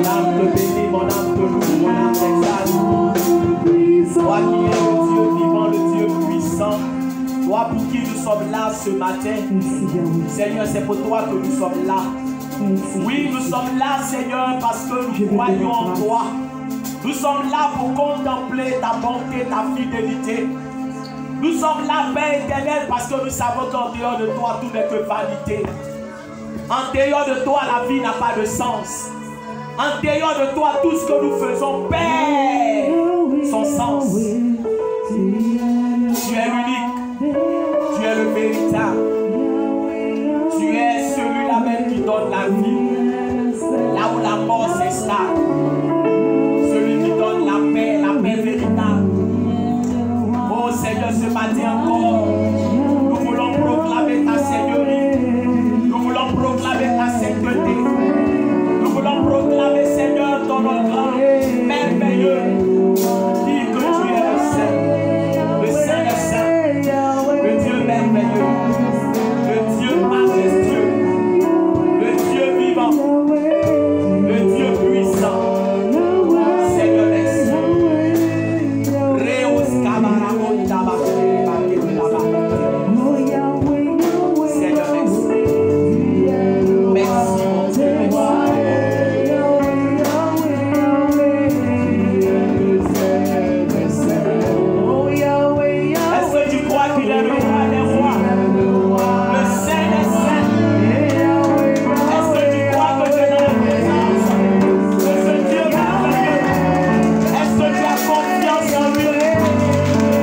âme te bénit, mon âme te loue, mon âme t'exalte. Toi qui es le Dieu vivant, le Dieu puissant, toi pour qui nous sommes là ce matin. Seigneur, c'est pour toi que nous sommes là. Oui, nous sommes là, Seigneur, parce que nous croyons en toi. Nous sommes là pour contempler ta bonté, ta fidélité. Nous sommes là, Père éternel, parce que nous savons qu'en dehors de toi, tout n'est que vanité. En dehors de toi, la vie n'a pas de sens. En dehors de toi, tout ce que nous faisons perd son sens. Tu es l'unique. Tu es le véritable. Tu es celui-là même qui donne la vie. Là où la mort s'installe. Celui qui donne la paix véritable. Oh Seigneur, ce matin encore, nous voulons proclamer ta seigneurie. Nous voulons proclamer ta sainteté. Nous voulons proclamer, Seigneur, ton nom grand, merveilleux. Dis que tu es le Saint des Saints, le Dieu merveilleux, le Dieu majestueux, le Dieu vivant, le Dieu puissant. Seigneur, merci. Reus Kabarabonda Seigneur, merci. Merci, mon Dieu. Est-ce que tu crois qu'il est le roi des rois, le Saint des saints? Est-ce que tu crois que tu es dans la présence de ce Dieu merveilleux? Est-ce que tu as confiance en lui?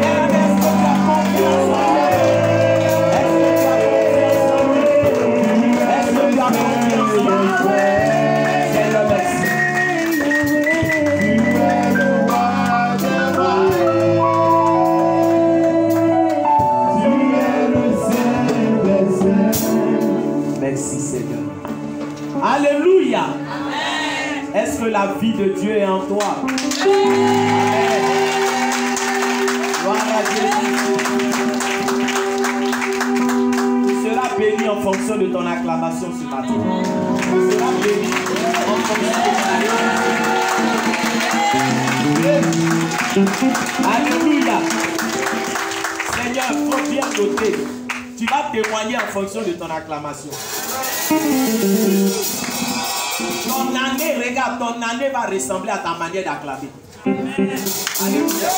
Est-ce que tu as confiance en lui? Est-ce que tu as confiance en lui? Est-ce que tu as confiance en lui? Seigneur, merci. Merci Seigneur. Alléluia. Est-ce que la vie de Dieu est en toi? Amen. Gloire à Dieu. Tu seras béni en fonction de ton acclamation ce matin. Tu seras béni en fonction de ton acclamation. Alléluia. Seigneur, il faut bien noter. Tu vas témoigner en fonction de ton acclamation. Ton année, regarde, ton année va ressembler à ta manière d'acclamer. Alléluia.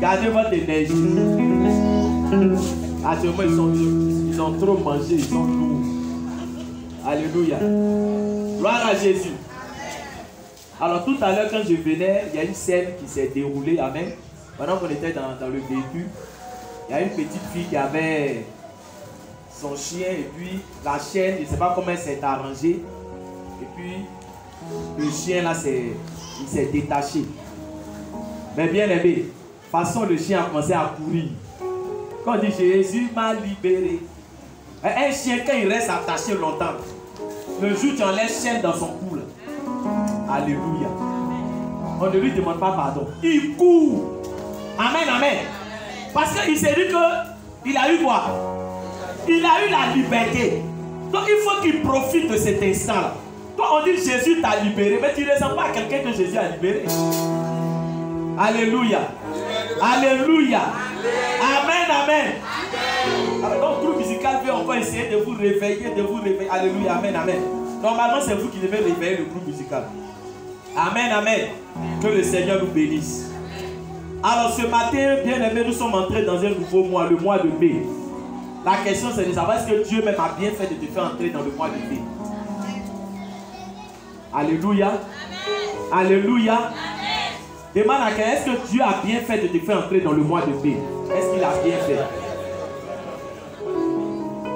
Gardez votre énergie. Actuellement, ils ont trop mangé, ils sont lourds. Alléluia. Gloire à Jésus. Alors tout à l'heure, quand je venais, il y a une scène qui s'est déroulée. Amen. Pendant qu'on était dans le véhicule, il y a une petite fille qui avait son chien et puis la chienne, je ne sais pas comment elle s'est arrangée. Et puis le chien là, il s'est détaché. Mais bien aimé, de toute façon le chien a commencé à courir. Quand on dit Jésus m'a libéré. Un chien, quand il reste attaché longtemps, le jour où tu enlèves chien dans son cou, là, alléluia, on ne lui demande pas pardon. Il court. Amen, amen. Parce qu'il s'est dit qu'il a eu quoi? Il a eu la liberté. Donc il faut qu'il profite de cet instant-là. Toi on dit Jésus t'a libéré, mais tu ne ressembles pas à quelqu'un que Jésus a libéré. Alléluia. Alléluia. Amen, amen. Alors, donc, groupe musical veut encore essayer de vous réveiller, Alléluia, amen, amen. Normalement, c'est vous qui devez réveiller le groupe musical. Amen, amen. Que le Seigneur nous bénisse. Alors ce matin, bien aimé, nous sommes entrés dans un nouveau mois, le mois de mai. La question c'est de savoir est-ce que Dieu même a bien fait de te faire entrer dans le mois de mai. Alléluia. Amen. Alléluia. Amen. Demande à quelqu'un, est-ce que Dieu a bien fait de te faire entrer dans le mois de mai? Est-ce qu'il a bien fait?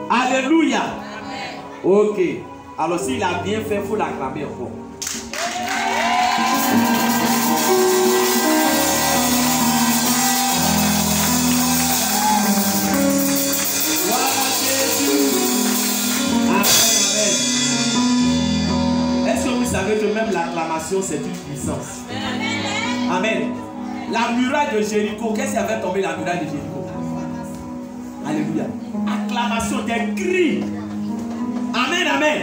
Alléluia. Amen. Ok. Alors s'il a bien fait, il faut l'acclamer encore. Savez que même l'acclamation c'est une puissance. Amen. La muraille de Jéricho, qu'est-ce qui avait tombé la muraille de Jéricho? Alléluia. Acclamation, des cris. Amen, amen.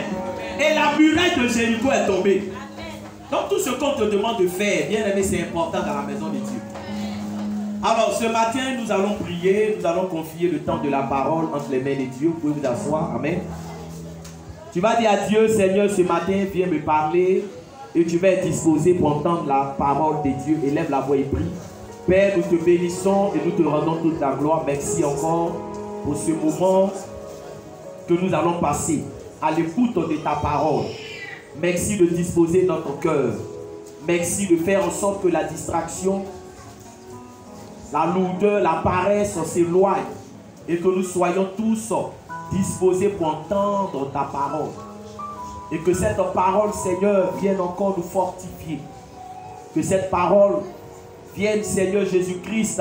Et la muraille de Jéricho est tombée. Donc tout ce qu'on te demande de faire, bien aimé, c'est important dans la maison de Dieu. Alors ce matin, nous allons prier, nous allons confier le temps de la parole entre les mains de Dieu. Vous pouvez vous asseoir. Amen. Tu vas dire à Dieu, Seigneur, ce matin, viens me parler et tu vas être disposé pour entendre la parole de Dieu. Élève la voix et prie. Père, nous te bénissons et nous te rendons toute la gloire. Merci encore pour ce moment que nous allons passer à l'écoute de ta parole. Merci de disposer notre cœur. Merci de faire en sorte que la distraction, la lourdeur, la paresse s'éloigne et que nous soyons tous disposés pour entendre ta parole. Et que cette parole, Seigneur, vienne encore nous fortifier. Que cette parole vienne, Seigneur Jésus-Christ,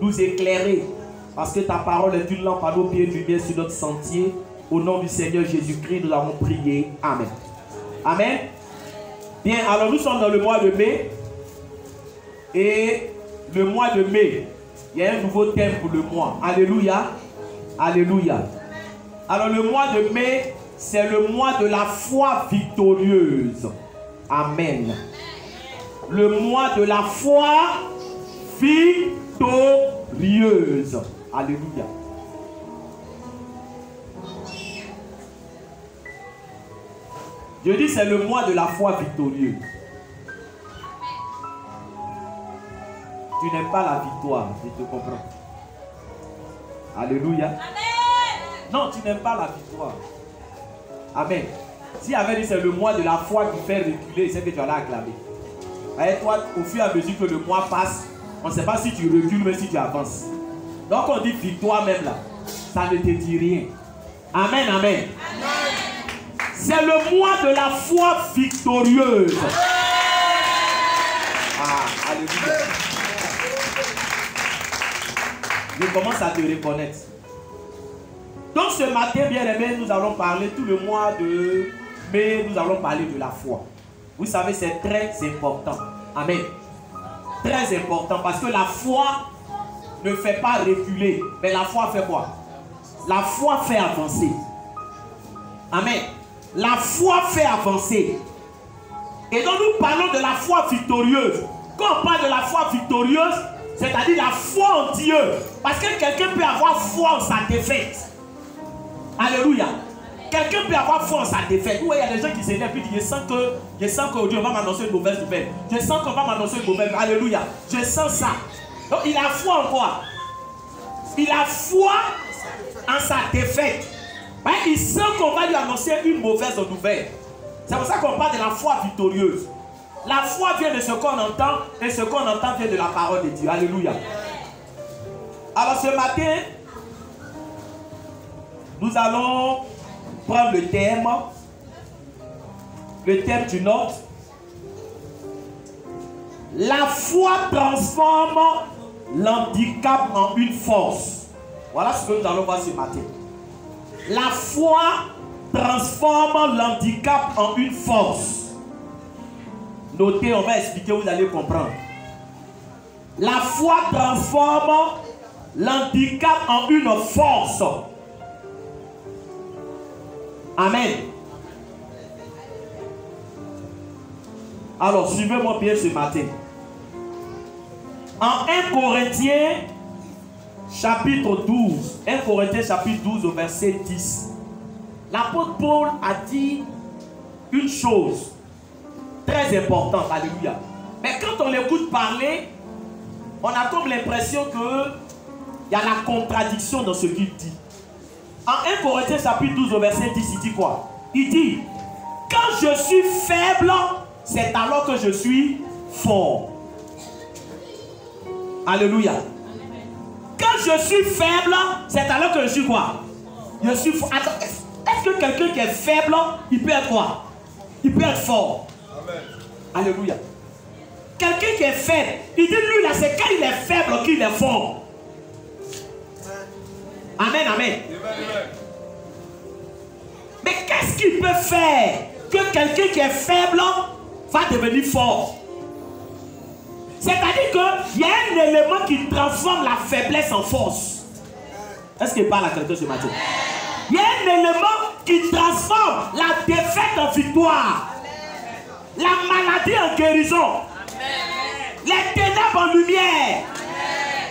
nous éclairer. Parce que ta parole est une lampe à nos pieds, une lumière sur notre sentier. Au nom du Seigneur Jésus-Christ, nous avons prié. Amen. Amen. Bien, alors nous sommes dans le mois de mai. Et le mois de mai, il y a un nouveau thème pour le mois. Alléluia. Alléluia. Alors le mois de mai, c'est le mois de la foi victorieuse. Amen. Le mois de la foi victorieuse. Alléluia. Je dis c'est le mois de la foi victorieuse. Tu n'aimes pas la victoire, je te comprends. Alléluia. Non, tu n'aimes pas la victoire. Amen. Si avait dit c'est le mois de la foi qui fait reculer, c'est que tu allais acclamer. Et toi, au fur et à mesure que le mois passe, on ne sait pas si tu recules, mais si tu avances. Donc on dit victoire même là. Ça ne te dit rien. Amen, amen. Amen. C'est le mois de la foi victorieuse. Ah, alléluia. Je commence à te reconnaître. Donc ce matin, bien aimé, nous allons parler tout le mois de mai, nous allons parler de la foi. Vous savez, c'est très important. Amen. Très important parce que la foi ne fait pas reculer, mais la foi fait quoi? La foi fait avancer. Amen. La foi fait avancer. Et donc nous parlons de la foi victorieuse. Quand on parle de la foi victorieuse, c'est-à-dire la foi en Dieu. Parce que quelqu'un peut avoir foi en sa défaite. Alléluia. Quelqu'un peut avoir foi en sa défaite. Oui, il y a des gens qui s'énervent et disent, je sens que Dieu va m'annoncer une mauvaise nouvelle. Je sens qu'on va m'annoncer une mauvaise nouvelle. Alléluia. Je sens ça. Donc il a foi en quoi? Il a foi en sa défaite. Il sent qu'on va lui annoncer une mauvaise nouvelle. C'est pour ça qu'on parle de la foi victorieuse. La foi vient de ce qu'on entend et ce qu'on entend vient de la parole de Dieu. Alléluia. Alors ce matin, nous allons prendre le thème tu notes. La foi transforme l'handicap en une force. Voilà ce que nous allons voir ce matin. La foi transforme l'handicap en une force. Notez, on va expliquer, vous allez comprendre. La foi transforme l'handicap en une force. Amen. Alors, suivez-moi bien ce matin. En 1 Corinthiens, chapitre 12. 1 Corinthiens, chapitre 12, au verset 10. L'apôtre Paul a dit une chose très importante. Alléluia. Mais quand on l'écoute parler, on a comme l'impression qu'il y a la contradiction dans ce qu'il dit. En 1 Corinthiens chapitre 12 au verset 10, il dit quoi? Il dit, quand je suis faible, c'est alors que je suis fort. Alléluia. Quand je suis faible, c'est alors que je suis quoi? Je suis fort. Est-ce que quelqu'un qui est faible, il peut être quoi? Il peut être fort. Amen. Alléluia. Quelqu'un qui est faible, il dit lui là, c'est quand il est faible qu'il est fort. Amen, amen. Mais qu'est-ce qu'il peut faire que quelqu'un qui est faible va devenir fort? C'est-à-dire qu'il y a un élément qui transforme la faiblesse en force. Est-ce qu'il parle à quelqu'un ce matin? Il y a un élément qui transforme la défaite en victoire. La maladie en guérison. Les ténèbres en lumière.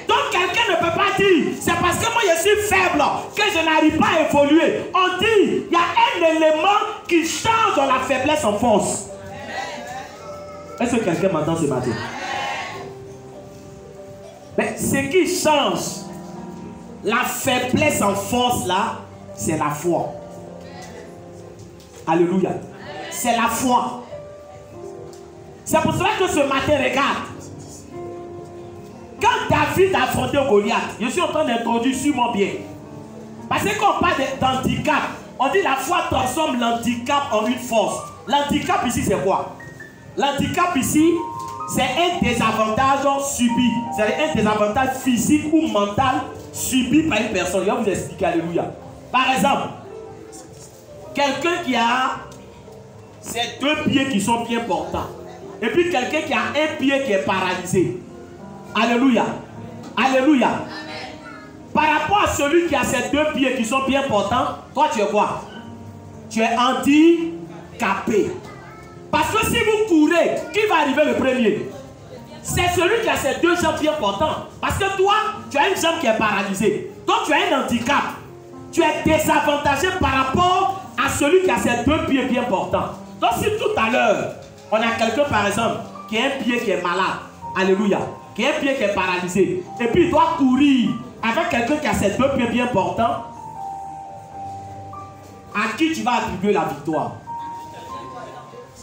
Donc quelqu'un ne peut pas dire, c'est parce que moi je suis faible que je n'arrive pas à évoluer. On dit, il y a un élément qui change la faiblesse en force. Est-ce que quelqu'un m'entend ce matin? Mais ce qui change la faiblesse en force là, c'est la foi. Alléluia. C'est la foi. C'est pour cela que ce matin, regarde. Quand David a affronté Goliath, je suis en train d'introduire, suis-moi bien. Parce que quand on parle d'handicap, on dit la foi transforme l'handicap en une force. L'handicap ici, c'est quoi? L'handicap ici, c'est un désavantage subi. C'est un désavantage physique ou mental subi par une personne. Je vais vous expliquer, alléluia. Par exemple, quelqu'un qui a ses deux pieds qui sont bien portants. Et puis quelqu'un qui a un pied qui est paralysé. Alléluia. Alléluia. Amen. Par rapport à celui qui a ses deux pieds qui sont bien portants, toi tu es quoi? Tu es handicapé. Parce que si vous courez, qui va arriver le premier? C'est celui qui a ses deux jambes bien portantes. Parce que toi, tu as une jambe qui est paralysée. Donc tu as un handicap. Tu es désavantagé par rapport à celui qui a ses deux pieds bien portants. Donc si tout à l'heure, on a quelqu'un par exemple qui a un pied qui est malade, alléluia, qui a un pied qui est paralysé, et puis il doit courir avec quelqu'un qui a ses deux pieds bien portants, à qui tu vas attribuer la victoire?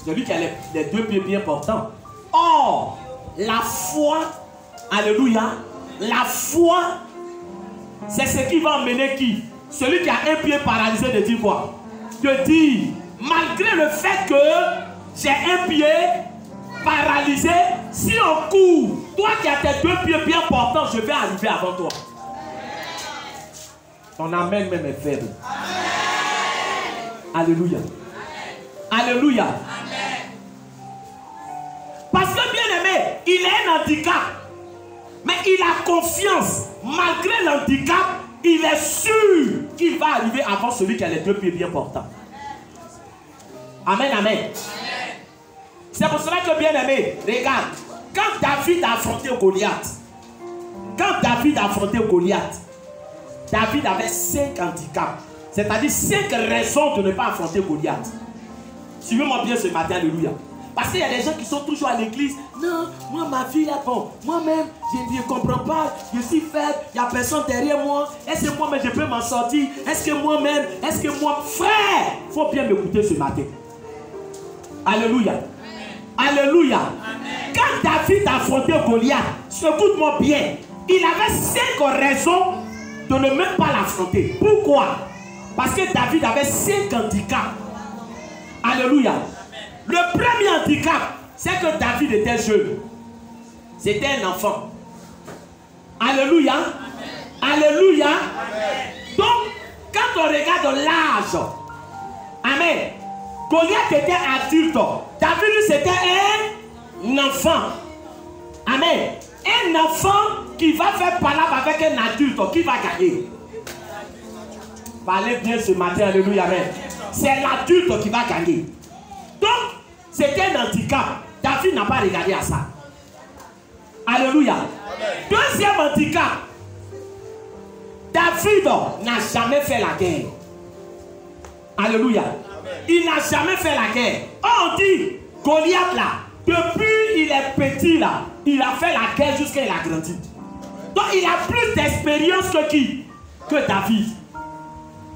Celui qui a les deux pieds bien portants. Or, la foi, alléluia, la foi, c'est ce qui va emmener qui? Celui qui a un pied paralysé de dire quoi? De dire, malgré le fait que j'ai un pied paralysé, si on court, toi qui as tes deux pieds bien portants, je vais arriver avant toi. Ton amen même est faible. Amen. Alléluia. Amen. Alléluia. Amen. Parce que bien aimé, il a un handicap. Mais il a confiance. Malgré l'handicap, il est sûr qu'il va arriver avant celui qui a les deux pieds bien portants. Amen, amen. C'est pour cela que bien aimé, regarde, quand David a affronté Goliath, David avait 5 handicaps, c'est-à-dire 5 raisons de ne pas affronter Goliath. Suivez-moi bien ce matin, alléluia. Parce qu'il y a des gens qui sont toujours à l'église. Non, moi ma vie est bon. Moi-même, je ne comprends pas. Je suis faible. Il n'y a personne derrière moi. Est-ce que moi-même je peux m'en sortir? Est-ce que moi-même, frère, il faut bien m'écouter ce matin. Alléluia. Alléluia. Amen. Quand David a affronté Goliath, écoute-moi bien, il avait 5 raisons de ne même pas l'affronter. Pourquoi? Parce que David avait 5 handicaps. Alléluia. Amen. Le premier handicap, c'est que David était jeune. C'était un enfant. Alléluia. Amen. Alléluia. Amen. Donc, quand on regarde l'âge, amen, Goliath était adulte. David, lui, c'était un enfant. Amen. Un enfant qui va faire palabre avec un adulte, qui va gagner? Parlez bien ce matin, alléluia, amen. C'est l'adulte qui va gagner. Donc, c'était un handicap. David n'a pas regardé à ça. Alléluia. Deuxième handicap. David n'a jamais fait la guerre. Alléluia. Il n'a jamais fait la guerre. On dit, Goliath là, depuis il est petit là, il a fait la guerre jusqu'à il a grandi. Donc il a plus d'expérience que qui? Que David.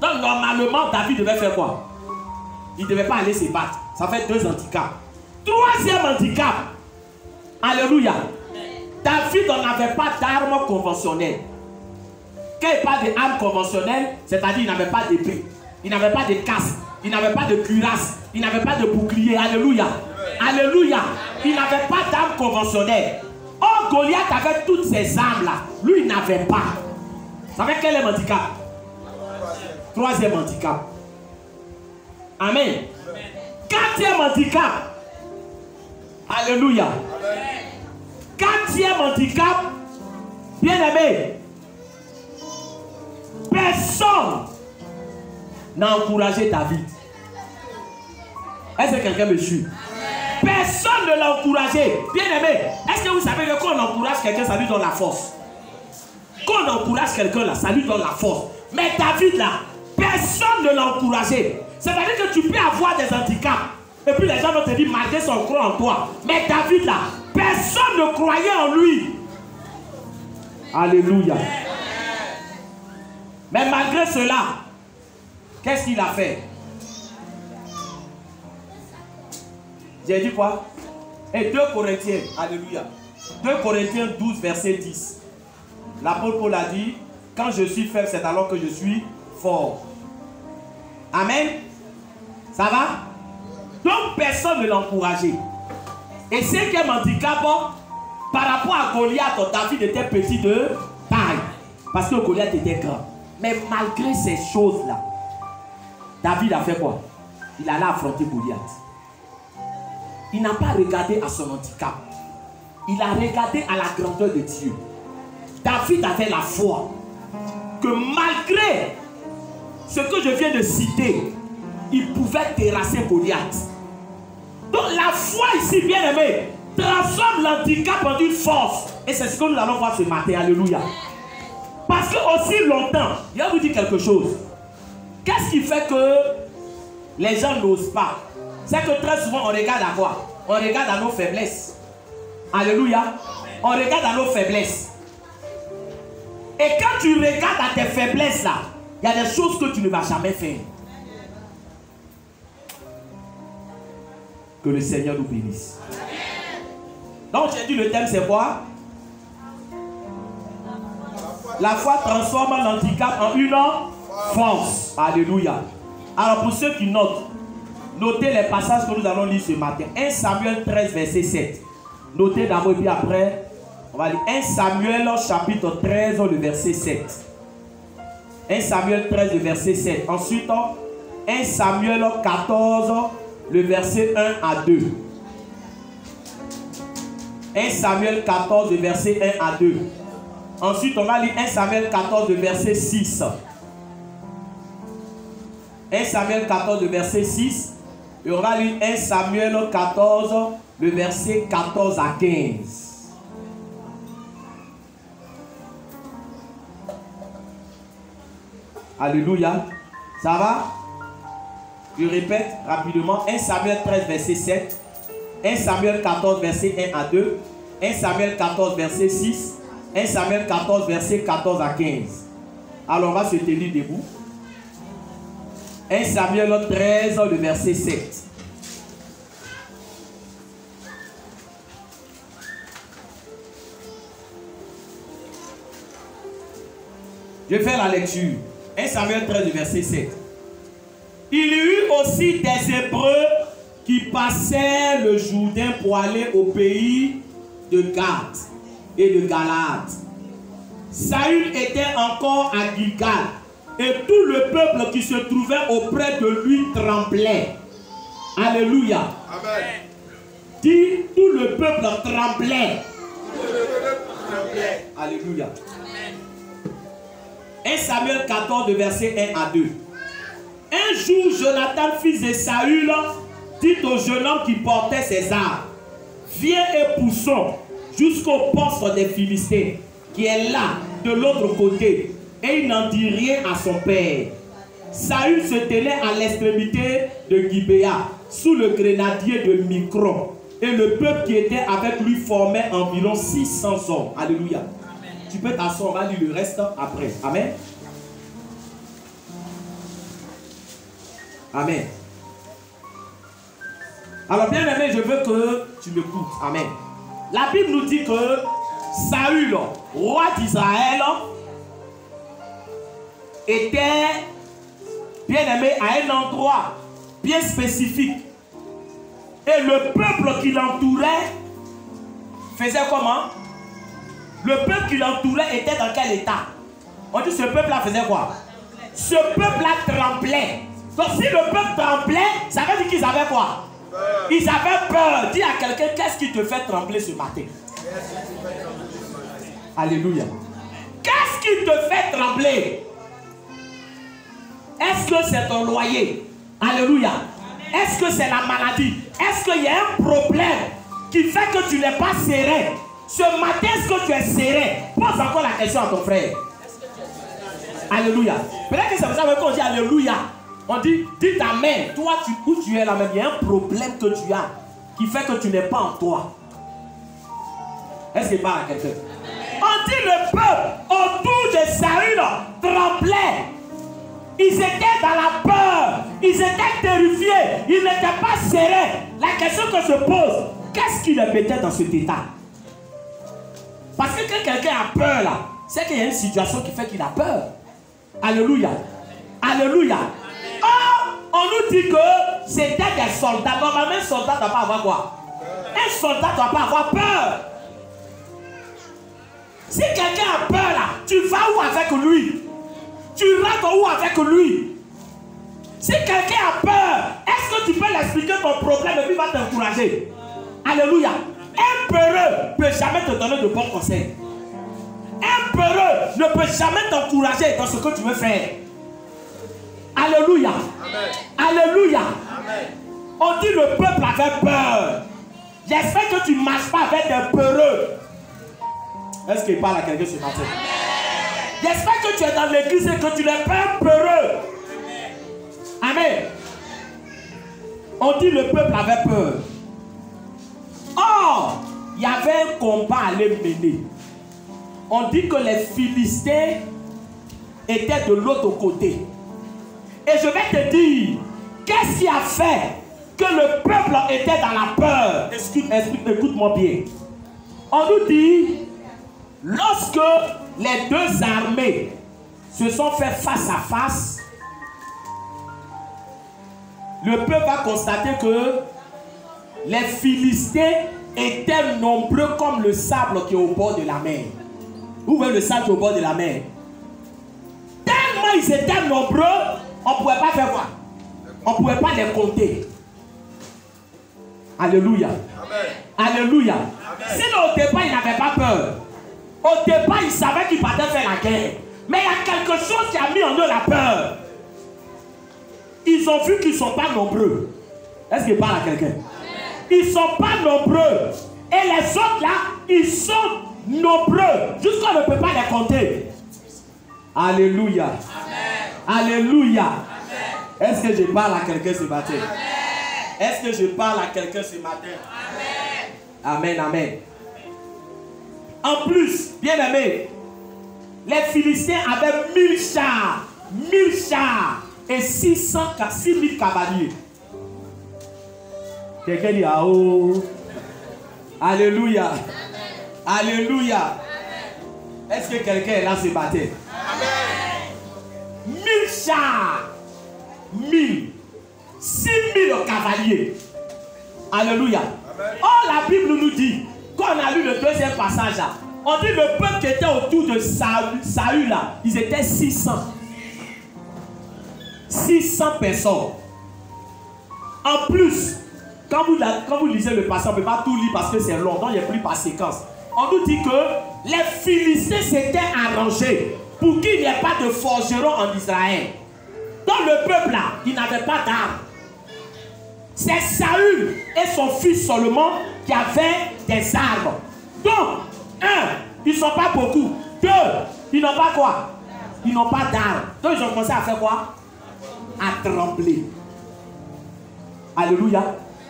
Donc normalement, David devait faire quoi? Il ne devait pas aller se battre. Ça fait 2 handicaps. 3e handicap. Alléluia. David n'avait pas d'armes conventionnelles. Quand il parle d'armes conventionnelles, c'est-à-dire il n'avait pas d'épée, il n'avait pas de casque, il n'avait pas de cuirasse, il n'avait pas de bouclier. Alléluia. Alléluia. Il n'avait pas d'armes conventionnelles. Oh, Goliath avait toutes ces armes-là. Lui, il n'avait pas. Vous savez quel est le handicap? 3e handicap. Amen. 4e handicap. Alléluia. 4e handicap. Bien aimé. Personne n'a encouragé David. Est-ce que quelqu'un me suit? Personne ne l'a encouragé. Bien aimé, est-ce que vous savez que quand on encourage quelqu'un, ça lui donne la force? Quand on encourage quelqu'un là, ça lui donne la force. Mais David là, personne ne l'a encouragé. C'est-à-dire que tu peux avoir des handicaps. Et puis les gens vont te dire, malgré son croix en toi. Mais David là, personne ne croyait en lui. Alléluia. Mais malgré cela, qu'est-ce qu'il a fait? J'ai dit quoi? Et 2 Corinthiens, alléluia. 2 Corinthiens 12, verset 10. L'apôtre Paul a dit, quand je suis faible, c'est alors que je suis fort. Amen. Ça va? Donc personne ne l'a encouragé. Et 5e handicap, par rapport à Goliath, David était petit de taille. Parce que Goliath était grand. Mais malgré ces choses-là, David a fait quoi? Il allait affronter Goliath. Il n'a pas regardé à son handicap. Il a regardé à la grandeur de Dieu. David avait la foi que malgré ce que je viens de citer, il pouvait terrasser Goliath. Donc la foi ici, bien aimé, transforme l'handicap en une force. Et c'est ce que nous allons voir ce matin. Alléluia. Parce que aussi longtemps, je vais vous dire quelque chose. Qu'est-ce qui fait que les gens n'osent pas? C'est que très souvent on regarde à quoi? On regarde à nos faiblesses. Alléluia. On regarde à nos faiblesses. Et quand tu regardes à tes faiblesses là, il y a des choses que tu ne vas jamais faire. Que le Seigneur nous bénisse. Donc j'ai dit le thème c'est quoi? La foi transforme l'handicap en une force. Alléluia. Alors pour ceux qui notent, notez les passages que nous allons lire ce matin. 1 Samuel 13 verset 7. Notez d'abord et puis après, on va lire 1 Samuel chapitre 13 le verset 7. 1 Samuel 13 le verset 7. Ensuite 1 Samuel 14 le verset 1 à 2. 1 Samuel 14 le verset 1 à 2. Ensuite, on va lire 1 Samuel 14, le verset 6. 1 Samuel 14, le verset 6. Et on va lire 1 Samuel 14, le verset 14 à 15. Alléluia. Ça va? Je répète rapidement. 1 Samuel 13, verset 7. 1 Samuel 14, verset 1 à 2. 1 Samuel 14, verset 6. 1 Samuel 14, verset 14 à 15. Alors on va se tenir debout. 1 Samuel 13, le verset 7. Je vais faire la lecture. 1 Samuel 13, le verset 7. Il y eut aussi des Hébreux qui passaient le Jourdain pour aller au pays de Gad et de Galaad. Saül était encore à Gilgal et tout le peuple qui se trouvait auprès de lui tremblait. Alléluia. Amen. Dis, tout le peuple tremblait. Alléluia. Amen. 1 Samuel 14, verset 1 à 2. Un jour, Jonathan, fils de Saül, dit au jeune homme qui portait ses armes, viens et poussons jusqu'au poste des Philistins, qui est là, de l'autre côté. Et il n'en dit rien à son père. Saül se tenait à l'extrémité de Gibéa, sous le grenadier de Micron. Et le peuple qui était avec lui formait environ 600 hommes. Alléluia. Amen. Tu peux t'asseoir, on va lire le reste après. Amen. Amen. Alors bien aimé, je veux que tu m'écoutes. Amen. La Bible nous dit que Saül, roi d'Israël, était bien aimé à un endroit bien spécifique. Et le peuple qui l'entourait faisait comment? Le peuple qui l'entourait était dans quel état? On dit ce peuple-là faisait quoi? Ce peuple-là tremblait. Donc si le peuple tremblait, ça veut dire qu'ils avaient quoi? Ils avaient peur. Dis à quelqu'un, qu'est-ce qui te fait trembler ce matin? Alléluia. Qu'est-ce qui te fait trembler? Est-ce que c'est ton loyer? Alléluia. Est-ce que c'est la maladie? Est-ce qu'il y a un problème qui fait que tu n'es pas serein? Ce matin, est-ce que tu es serein? Pose encore la question à ton frère. Alléluia. Peut-être que c'est pour ça qu'on dit Alléluia. On dit, dis ta main. Toi, où tu es là même, il y a un problème que tu as qui fait que tu n'es pas en toi. Est-ce qu'il parle à quelqu'un? On dit le peuple autour de Saül tremblait. Ils étaient dans la peur. Ils étaient terrifiés. Ils n'étaient pas sereins. La question que se pose, qu'est-ce qui les mettait dans cet état? Parce que quand quelqu'un a peur là, c'est qu'il y a une situation qui fait qu'il a peur. Alléluia. Alléluia. Or, on nous dit que c'était des soldats. Normalement, un soldat ne doit pas avoir quoi? Un soldat ne doit pas avoir peur. Si quelqu'un a peur là, tu vas où avec lui? Tu rentres où avec lui? Si quelqu'un a peur, est-ce que tu peux l'expliquer ton problème et puis il va t'encourager? Alléluia. Un peureux ne peut jamais te donner de bons conseils. Un peureux ne peut jamais t'encourager dans ce que tu veux faire. Alléluia. Amen. Alléluia. Amen. On dit le peuple avait peur. J'espère que tu ne marches pas avec des peureux. Est-ce qu'il parle à quelqu'un ce matin? J'espère que tu es dans l'église et que tu n'es pas peureux. Amen. On dit le peuple avait peur. Or, il y avait un combat à les mener. On dit que les Philistins étaient de l'autre côté. Et je vais te dire, qu'est-ce qui a fait que le peuple était dans la peur? Écoute-moi bien. On nous dit, lorsque les deux armées se sont fait face à face, le peuple va constater que les Philistins étaient nombreux comme le sable qui est au bord de la mer. Vous voyez le sable qui est au bord de la mer? Tellement ils étaient nombreux, on ne pouvait pas faire quoi? On ne pouvait pas les compter. Alléluia. Amen. Alléluia. Amen. Sinon au départ, ils n'avaient pas peur. Au départ, ils savaient qu'ils partaient faire la guerre. Mais il y a quelque chose qui a mis en eux la peur. Ils ont vu qu'ils ne sont pas nombreux. Est-ce qu'il parle à quelqu'un? Ils ne sont pas nombreux. Et les autres là, ils sont nombreux. Jusqu'on ne peut pas les compter. Alléluia. Amen. Alléluia. Est-ce que je parle à quelqu'un ce matin? Est-ce que je parle à quelqu'un ce matin? Amen. Amen. Amen. En plus, bien aimé, les Philistins avaient 1000 chars. 1000 chars. Et 6000 cavaliers. Quelqu'un dit ah oh. Alléluia. Alléluia. Est-ce que quelqu'un est là ce matin? Amen. 1000 chars. 1000. 6000 cavaliers. Alléluia. Oh, la Bible nous dit, quand on a lu le deuxième passage là, on dit le peuple qui était autour de Saül là, ils étaient 600. 600 personnes. En plus, quand vous lisez le passage, on ne peut pas tout lire parce que c'est long, donc il n'y a plus par séquence. On nous dit que les Philistins s'étaient arrangés pour qu'il n'y ait pas de forgeron en Israël. Dans le peuple là, il n'avait pas d'armes. C'est Saül et son fils seulement qui avaient des armes. Donc, 1, ils ne sont pas beaucoup. 2, ils n'ont pas quoi? Ils n'ont pas d'armes. Donc ils ont commencé à faire quoi? à trembler. Alléluia.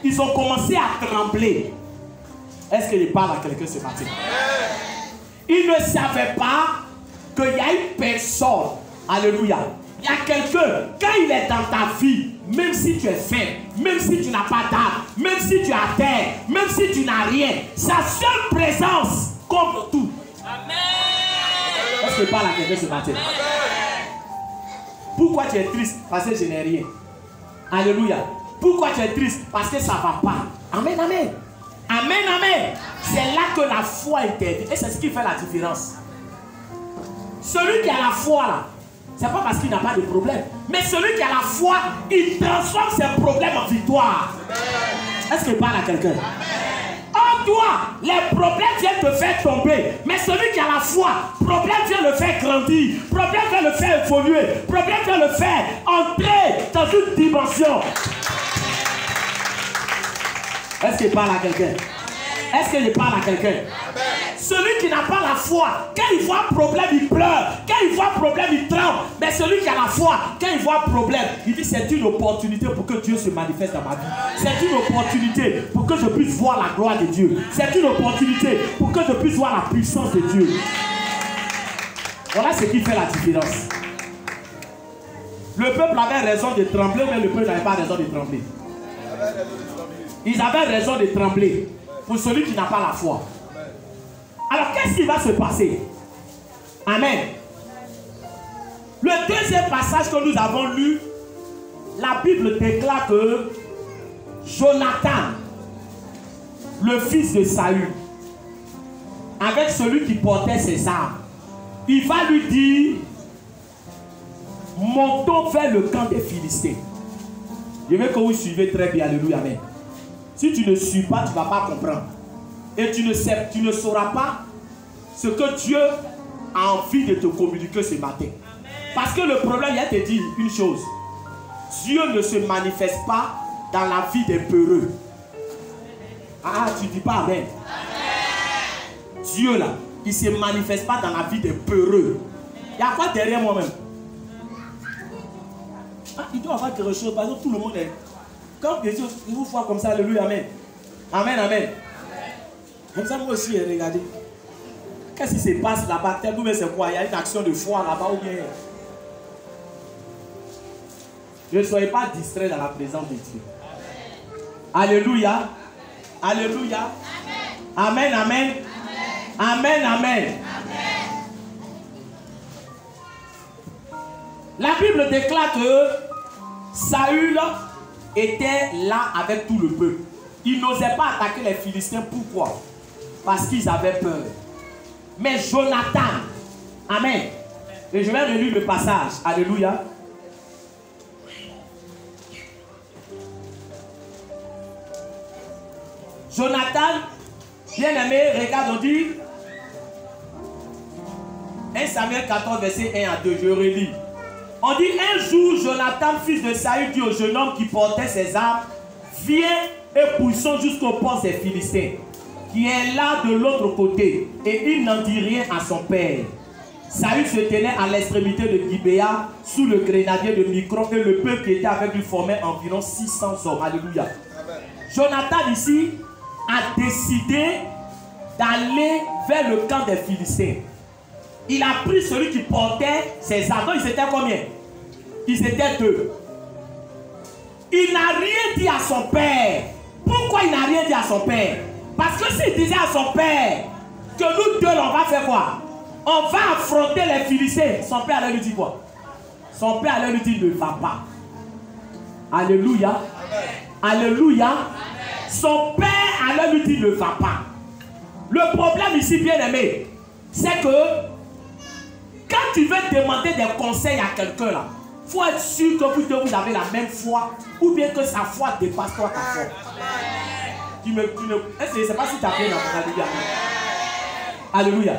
Ils ont commencé à trembler. Est-ce que je parle à quelqu'un ce matin? Ils ne savaient pas qu'il y a une personne. Alléluia. Il y a quelqu'un, quand il est dans ta vie, même si tu es faible, même si tu n'as pas d'âme, même si tu es à terre, même si tu n'as rien, sa seule présence couvre tout. Amen. Est-ce que je parle à quelqu'un ce matin? Pourquoi tu es triste? Parce que je n'ai rien. Alléluia. Pourquoi tu es triste? Parce que ça ne va pas. Amen, amen. Amen, amen. C'est là que la foi intervient. Et c'est ce qui fait la différence. Celui qui a la foi là, c'est pas parce qu'il n'a pas de problème. Mais celui qui a la foi, il transforme ses problèmes en victoire. Est-ce que je parle à quelqu'un? En toi, les problèmes viennent te faire tomber. Mais celui qui a la foi, problème vient le faire grandir. Problème vient le faire évoluer. Problème vient le faire entrer dans une dimension. Est-ce que je parle à quelqu'un? Est-ce que je parle à quelqu'un? Celui qui n'a pas la foi, quand il voit un problème, il pleure. Quand il voit un problème, il tremble. Mais celui qui a la foi, quand il voit un problème, il dit c'est une opportunité pour que Dieu se manifeste dans ma vie. C'est une opportunité pour que je puisse voir la gloire de Dieu. C'est une opportunité pour que je puisse voir la puissance de Dieu. Voilà ce qui fait la différence. Le peuple avait raison de trembler, mais le peuple n'avait pas raison de trembler. Ils avaient raison de trembler pour celui qui n'a pas la foi. Alors, qu'est-ce qui va se passer? Amen. Le deuxième passage que nous avons lu, la Bible déclare que Jonathan, le fils de Saül, avec celui qui portait ses armes, il va lui dire, montons vers le camp des Philistins. Je veux que vous suivez très bien, alléluia, amen. Si tu ne suis pas, tu ne vas pas comprendre. Et tu ne sauras pas ce que Dieu a envie de te communiquer ce matin. Parce que le problème, il te dit une chose. Dieu ne se manifeste pas dans la vie des peureux. Ah, tu ne dis pas amen. Dieu là, il ne se manifeste pas dans la vie des peureux. Il y a quoi derrière moi-même? Ah, il doit y avoir quelque chose. Parce que tout le monde est... Quand Dieu vous voit comme ça, alléluia, amen. Amen, amen. Comme ça, moi aussi, regardez. Qu'est-ce qui se passe là-bas? C'est quoi? Il y a une action de foi là-bas ou bien? Ne soyez pas distraits dans la présence de Dieu. Alléluia. Alléluia. Amen, amen. Amen, amen. La Bible déclare que Saül était là avec tout le peuple. Ils n'osaient pas attaquer les Philistins. Pourquoi? Parce qu'ils avaient peur. Mais Jonathan, amen. Et je vais relire le passage. Alléluia. Jonathan, bien aimé, regarde, on dit 1 Samuel 14, verset 1 à 2. Je relis. On dit un jour, Jonathan, fils de Saül, dit au jeune homme qui portait ses armes, viens et poussons jusqu'au poste des Philistins, qui est là de l'autre côté. Et il n'en dit rien à son père. Saül se tenait à l'extrémité de Gibéa, sous le grenadier de Micron, et le peuple qui était avec lui formait environ 600 hommes. Alléluia. Jonathan ici a décidé d'aller vers le camp des Philistins. Il a pris celui qui portait ses armes. Donc ils étaient combien? Ils étaient deux. Il n'a rien dit à son père. Pourquoi il n'a rien dit à son père? Parce que s'il disait à son père que nous deux, on va faire quoi? On va affronter les Philistins. Son père allait lui dire quoi? Son père allait lui dire ne va pas. Alléluia. Alléluia. Son père allait lui dire ne va pas. Le problème ici, bien aimé, c'est que quand tu veux demander des conseils à quelqu'un là, il faut être sûr que vous deux vous avez la même foi ou bien que sa foi dépasse toi ta foi. Je ne sais pas si tu as bien entendu. Alléluia.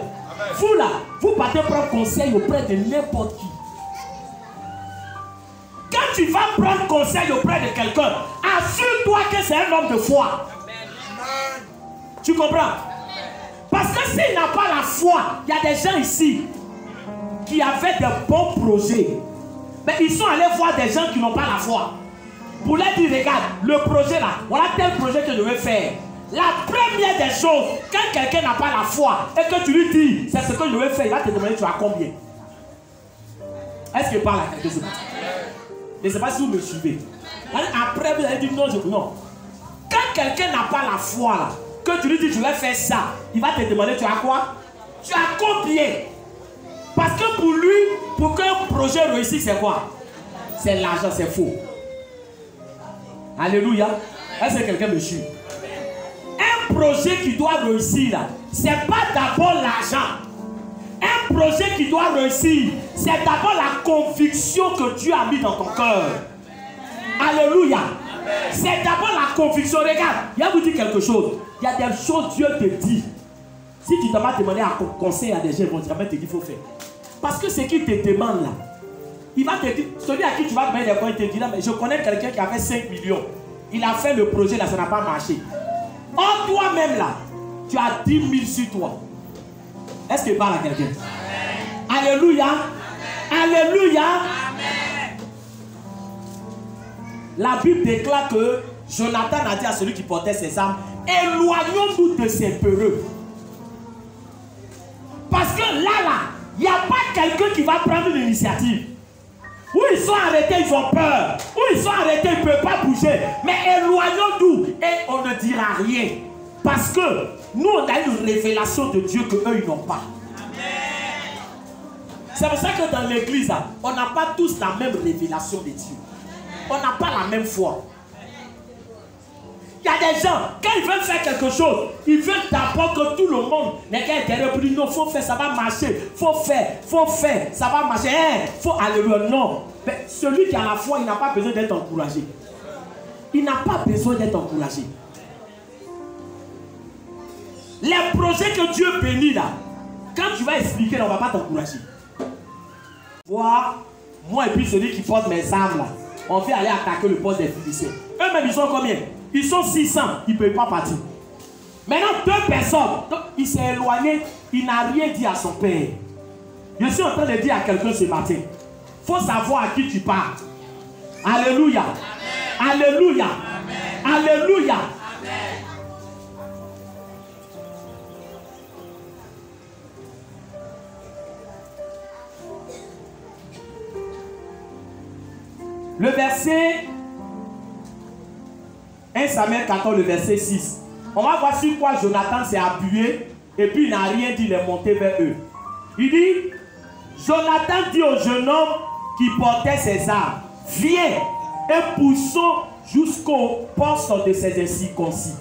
Vous là, vous partez prendre conseil auprès de n'importe qui. Quand tu vas prendre conseil auprès de quelqu'un, assure-toi que c'est un homme de foi. Tu comprends? Parce que s'il n'a pas la foi, il y a des gens ici qui avaient de bons projets. Mais ils sont allés voir des gens qui n'ont pas la foi. Pour leur dire, regarde, le projet là, voilà tel projet que je veux faire. La première des choses, quand quelqu'un n'a pas la foi et que tu lui dis, c'est ce que je veux faire, il va te demander, tu as combien? Est-ce que par là, quelque chose? Je ne sais pas si vous me suivez. Après, vous allez dire non, non. Quand quelqu'un n'a pas la foi là, que tu lui dis, je vais faire ça, il va te demander, tu as quoi? Tu as combien? Parce que pour lui, pour qu'un projet réussisse, c'est quoi? C'est l'argent, c'est faux. Alléluia. Est-ce que quelqu'un me suit? Un projet qui doit réussir, ce n'est pas d'abord l'argent. Un projet qui doit réussir, c'est d'abord la conviction que Dieu a mis dans ton cœur. Alléluia. C'est d'abord la conviction. Regarde, il va vous dire quelque chose. Il y a des choses Dieu te dit. Si tu ne t'as pas demandé un conseil à des gens, ils vont jamais te dire qu'il faut faire. Parce que ce qu'il te demande là, il va te dire, celui à qui tu vas demander des points, il te dit là, mais je connais quelqu'un qui avait 5 millions. Il a fait le projet là, ça n'a pas marché. En toi-même là, tu as 10 000 sur toi. Est-ce qu'il parle à quelqu'un? Alléluia. Alléluia. La Bible déclare que Jonathan a dit à celui qui portait ses armes, éloignons-nous de ces peureux. Parce que là, il n'y a pas quelqu'un qui va prendre l'initiative. Où ils sont arrêtés, ils ont peur. Où ils sont arrêtés, ils ne peuvent pas bouger. Mais éloignons-nous et on ne dira rien. Parce que nous, on a une révélation de Dieu qu'eux, ils n'ont pas. C'est pour ça que dans l'église, on n'a pas tous la même révélation de Dieu. On n'a pas la même foi. Il y a des gens, quand ils veulent faire quelque chose, ils veulent d'abord que tout le monde n'est qu'à l'intérieur pour dire non, il faut faire, ça va marcher. Faut faire, ça va marcher. Faut aller non. Mais celui qui a la foi, il n'a pas besoin d'être encouragé. Il n'a pas besoin d'être encouragé. Les projets que Dieu bénit là, quand tu vas expliquer, on ne va pas t'encourager. Voir, moi et puis celui qui porte mes armes là, on fait aller attaquer le poste des Philistins. Eux-mêmes, ils sont combien? Ils sont 600, ils ne peuvent pas partir. Maintenant, 2 personnes, donc, il s'est éloigné, il n'a rien dit à son père. Je suis en train de dire à quelqu'un ce matin, il faut savoir à qui tu parles. Alléluia. Amen. Alléluia. Amen. Alléluia. Amen. Le verset 1 Samuel 14, le verset 6. On va voir sur quoi Jonathan s'est appuyé et puis il n'a rien dit, il est monté vers eux. Il dit, Jonathan dit au jeune homme qui portait ses armes, viens et poussons jusqu'au poste de ces incirconcis.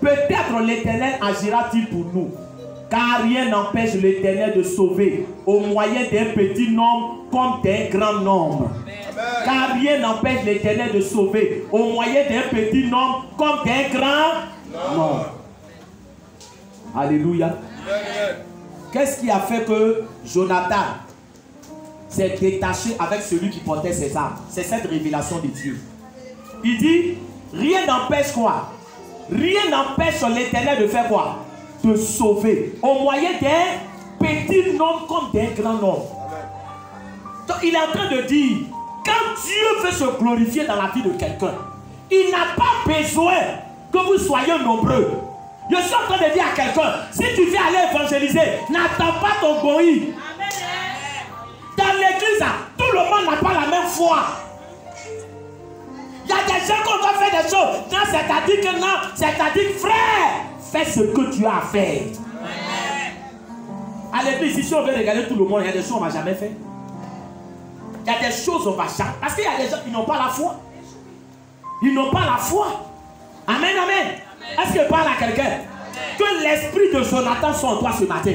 Peut-être l'Éternel agira-t-il pour nous, car rien n'empêche l'Éternel de sauver au moyen d'un petit nombre comme d'un grand nombre. Car rien n'empêche l'Éternel de sauver au moyen d'un petit nombre comme d'un grand nombre. Alléluia. Qu'est-ce qui a fait que Jonathan s'est détaché avec celui qui portait ses armes? C'est cette révélation de Dieu. Il dit, rien n'empêche quoi? Rien n'empêche l'Éternel de faire quoi? De sauver au moyen d'un petit nombre comme d'un grand nombre. Donc il est en train de dire, quand Dieu veut se glorifier dans la vie de quelqu'un, il n'a pas besoin que vous soyez nombreux. Je suis en train de dire à quelqu'un, si tu veux aller évangéliser, n'attends pas ton goï. Dans l'église, tout le monde n'a pas la même foi. Il y a des gens qu'on doit faire des choses. Non, c'est-à-dire que non, c'est-à-dire frère, fais ce que tu as à faire. À l'église, si on veut regarder tout le monde, il y a des choses qu'on ne va jamais faire. Il y a des choses qu'on va jamais. Parce qu'il y a des gens qui n'ont pas la foi. Ils n'ont pas la foi. Amen, amen. Est-ce que parle à quelqu'un? Que l'esprit de Jonathan soit en toi ce matin.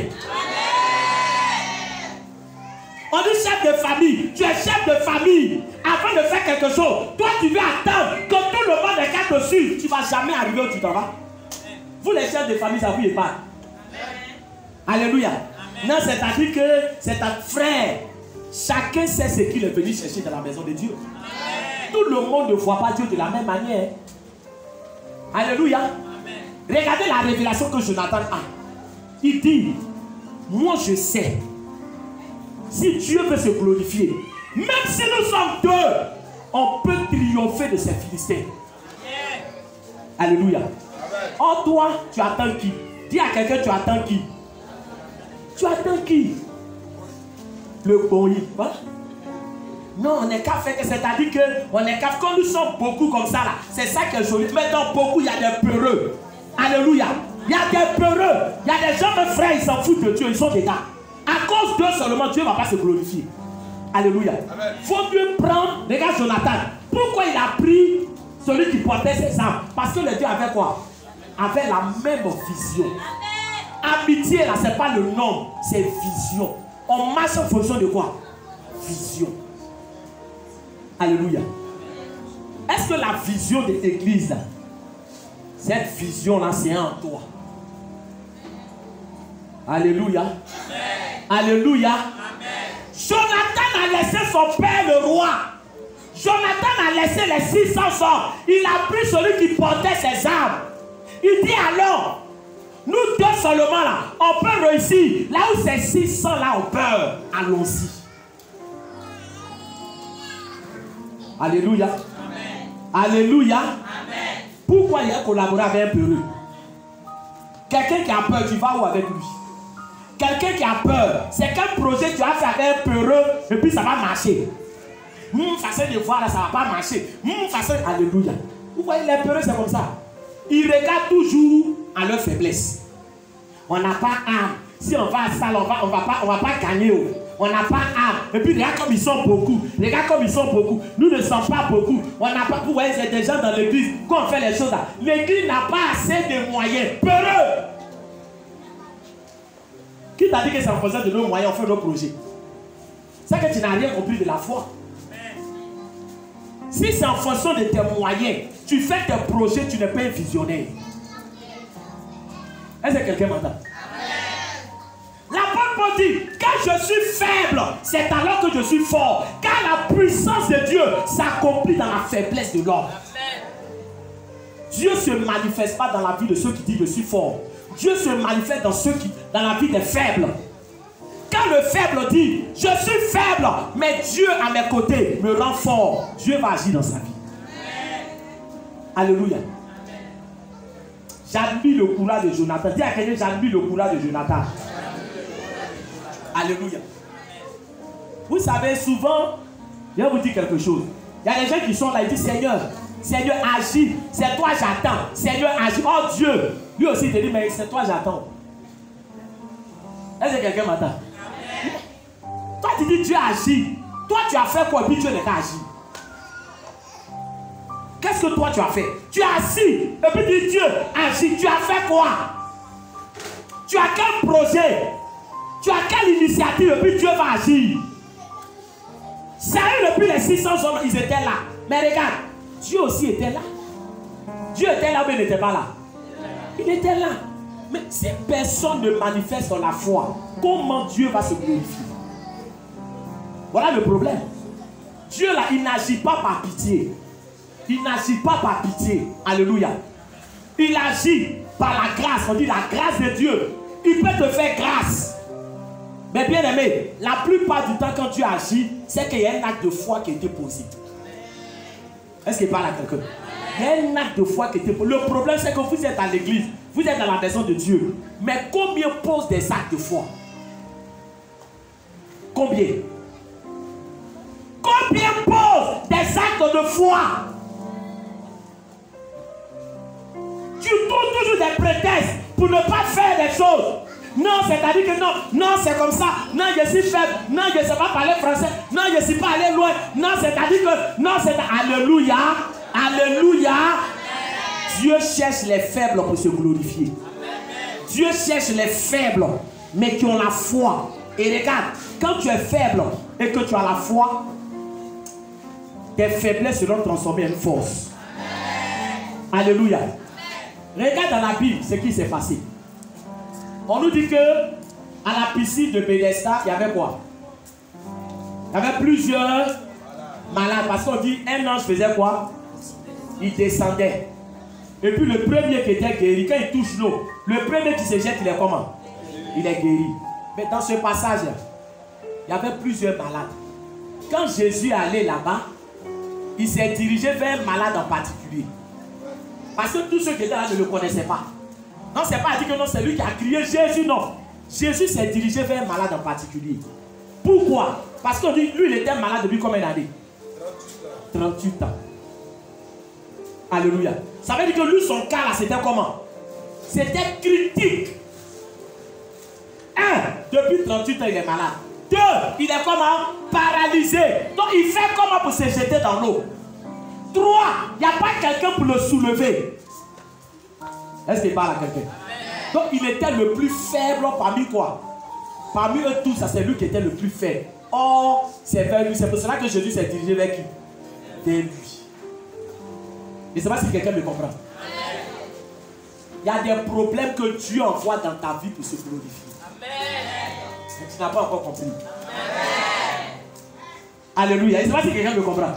On dit chef de famille. Tu es chef de famille. Avant de faire quelque chose, toi tu veux attendre que tout le monde est qu'à te suivre. Tu ne vas jamais arriver où tu t'en vas. Vous les chefs de famille, ça vous y parle. Alléluia. Non, c'est-à-dire que c'est un frère. Chacun sait ce qu'il est venu chercher dans la maison de Dieu. Tout le monde ne voit pas Dieu de la même manière. Alléluia. Regardez la révélation que Jonathan a. Il dit, moi je sais, si Dieu veut se glorifier, Même si nous sommes deux, on peut triompher de ces Philistins. Alléluia. En toi, tu attends qui? Dis à quelqu'un, tu attends qui? Tu attends qui? Le bon Yves. Non, on n'est qu'à faire, c'est-à-dire qu'on est qu'à, quand nous sommes beaucoup comme ça là, c'est ça qui est joli. Mais dans beaucoup, il y a des peureux. Alléluia. Il y a des peureux. Il y a des gens, mes frères, ils s'en foutent de Dieu, ils sont des gars. À cause d'eux seulement, Dieu ne va pas se glorifier. Alléluia. Il faut mieux prendre, regarde Jonathan. Pourquoi il a pris celui qui portait ses armes? Parce que le Dieu avait quoi? Avait la même vision. Amitié là, c'est pas le nom, c'est vision. On marche en fonction de quoi? Vision. Alléluia. Est-ce que la vision de l'église, cette vision-là, c'est en toi? Alléluia. Amen. Alléluia. Amen. Jonathan a laissé son père le roi. Jonathan a laissé les 600 hommes. Il a pris celui qui portait ses armes. Il dit alors, nous deux seulement là, on peut réussir. Là où ces 600 là ont peur, allons-y. Alléluia. Amen. Alléluia. Amen. Pourquoi il a collaboré avec un peureux? Quelqu'un qui a peur, tu vas où avec lui? Quelqu'un qui a peur, c'est quel projet tu as fait avec un peureux et puis ça va marcher. Façon de voir là, ça ne va pas marcher. Alléluia. Vous voyez, les peureux, c'est comme ça. Ils regardent toujours à leur faiblesse. On n'a pas âme. Si on va à ça, on va pas gagner. On n'a pas âme. Et puis regarde comme ils sont beaucoup. Regarde comme ils sont beaucoup. Nous ne sommes pas beaucoup. On n'a pas. Vous voyez, c'est des gens dans l'église. Quand on fait les choses là, l'église n'a pas assez de moyens. Peureux. Qui t'a dit que c'est en fonction de nos moyens, on fait nos projets? C'est que tu n'as rien compris de la foi. Si c'est en fonction de tes moyens, tu fais tes projets, tu n'es pas un visionnaire. Est-ce que quelqu'un m'entend? L'apôtre Paul dit, quand je suis faible, c'est alors que je suis fort. Car la puissance de Dieu s'accomplit dans la faiblesse de l'homme. Dieu ne se manifeste pas dans la vie de ceux qui disent je suis fort. Dieu se manifeste dans la vie des faibles. Quand le faible dit, je suis faible, mais Dieu à mes côtés me rend fort, Dieu va agir dans sa vie. Alléluia. J'admire le courage de Jonathan. Dis à quelqu'un, j'admire le courage de Jonathan. Alléluia. Vous savez, souvent, je vais vous dire quelque chose. Il y a des gens qui sont là, ils disent, Seigneur, Seigneur, agis. C'est toi, j'attends. Seigneur, agis. Oh Dieu. Lui aussi, il te dit, mais c'est toi, j'attends. Est-ce que quelqu'un m'attend? Toi, tu dis, Dieu agit. Toi, tu as fait quoi? Puis Dieu n'est pas agi. Qu'est-ce que toi, tu as fait? Tu as assis. Et puis tu dis, Dieu agit. Tu as fait quoi? Tu as quel projet? Tu as quelle initiative? Et puis Dieu va agir. Sérieux, depuis les 600 hommes, ils étaient là. Mais regarde, Dieu aussi était là. Dieu était là, mais il n'était pas là. Il était là. Mais si personne ne manifeste la foi, comment Dieu va se glorifier? Voilà le problème. Dieu là, il n'agit pas par pitié. Il n'agit pas par pitié. Alléluia. Il agit par la grâce. On dit la grâce de Dieu. Il peut te faire grâce. Mais bien aimé, la plupart du temps quand Dieu agit, c'est qu'il y a un acte de foi qui a été posé. Est-ce qu'il parle à quelqu'un? Il y a un acte de foi qui a été posé. Le problème c'est que vous êtes à l'église, vous êtes dans la maison de Dieu. Mais combien posent des actes de foi? Combien? Combien posent des actes de foi? Tu trouves toujours des prétextes pour ne pas faire des choses. Non, c'est-à-dire que non, c'est comme ça. Non, je suis faible. Non, je ne sais pas parler français. Non, je ne suis pas allé loin. Non, c'est-à-dire que non, c'est... Alléluia. Alléluia. Dieu cherche les faibles pour se glorifier. Dieu cherche les faibles, mais qui ont la foi. Et regarde, quand tu es faible et que tu as la foi, tes faiblesses seront transformées en force. Alléluia. Regarde dans la Bible ce qui s'est passé. On nous dit que à la piscine de Bethesda, il y avait quoi? Il y avait plusieurs malades. Parce qu'on dit un ange faisait quoi? Il descendait. Et puis le premier qui était guéri, quand il touche l'eau, le premier qui se jette, il est comment? Il est guéri. Mais dans ce passage, il y avait plusieurs malades. Quand Jésus est allé là-bas, il s'est dirigé vers un malade en particulier. Parce que tous ceux qui étaient là ne le connaissaient pas. Non, c'est pas à dire que non, c'est lui qui a crié Jésus, non. Jésus s'est dirigé vers un malade en particulier. Pourquoi? Parce que lui, il était malade depuis combien d'années? 38 ans. Alléluia. Ça veut dire que lui, son cas là, c'était comment? C'était critique. 1. Depuis 38 ans, il est malade. 2. Il est comment? Paralysé. Donc, il fait comment pour se jeter dans l'eau? 3. Il n'y a pas quelqu'un pour le soulever. Est-ce qu'il parle à quelqu'un? Donc, il était le plus faible parmi quoi? Parmi eux tous, c'est lui qui était le plus faible. Or, c'est vers lui. C'est pour cela que Jésus s'est dirigé vers qui? Vers lui. Je ne sais pas si quelqu'un me comprend. Il y a des problèmes que Dieu envoie dans ta vie pour se glorifier. Mais tu n'as pas encore compris. Alléluia. Je ne sais pas si quelqu'un me comprend.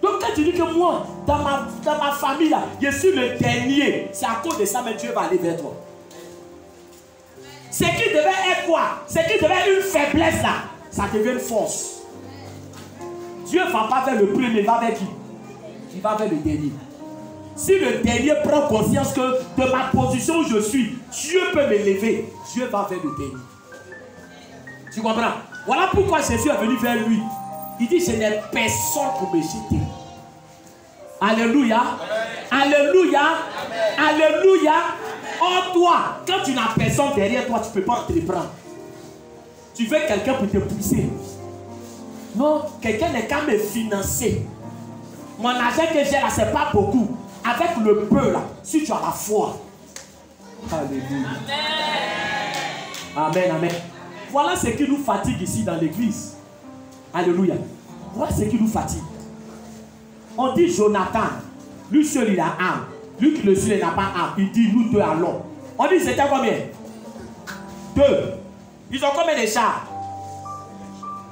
Donc quand tu dis que moi, dans ma famille là, je suis le dernier, c'est à cause de ça, mais Dieu va aller vers toi. Ce qui devait être quoi? Ce qui devait être une faiblesse là, ça devient une force. Dieu ne va pas vers le premier, il va vers qui? Il va vers le dernier. Si le dernier prend conscience que de ma position où je suis, Dieu peut m'élever, Dieu va vers le dernier. Tu comprends? Voilà pourquoi Jésus est venu vers lui. Il dit, je n'ai personne pour me jeter. Alléluia. Alléluia. Alléluia. Or toi, quand tu n'as personne derrière toi, tu ne peux pas te le prendre. Tu veux quelqu'un pour te pousser. Non, quelqu'un n'est qu'à me financer. Mon argent que j'ai là, ce n'est pas beaucoup. Avec le peu là, si tu as la foi. Alléluia. Amen, amen. Voilà ce qui nous fatigue ici dans l'église. Alléluia. Voilà ce qui nous fatigue. On dit Jonathan, lui seul il a âme. Lui qui le suit, il n'a pas âme. Il dit nous deux allons. On dit c'était combien? 2. Ils ont combien de chars?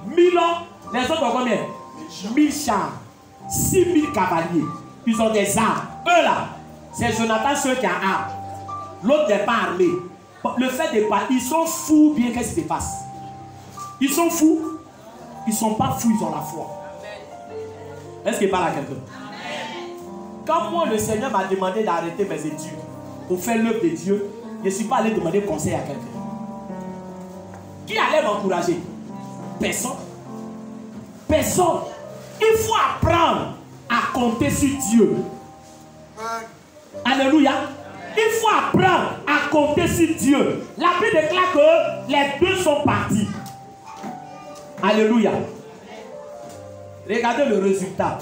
1000 ans. Les autres ont combien? 1000 chars. 6000 cavaliers. Ils ont des armes. Eux là, c'est Jonathan seul qui a arme. L'autre n'est pas armé. Le fait de parler, ils sont fous bien qu'est-ce qui se passe. Ils sont fous. Ils ne sont pas fous, ils ont la foi. Est-ce qu'il parle à quelqu'un? Quand moi le Seigneur m'a demandé d'arrêter mes études pour faire l'œuvre de Dieu, je ne suis pas allé demander conseil à quelqu'un. Qui allait m'encourager? Personne. Personne. Il faut apprendre à compter sur Dieu. Alléluia. Il faut apprendre à compter sur Dieu. La Bible déclare que les deux sont partis. Alléluia. Regardez le résultat.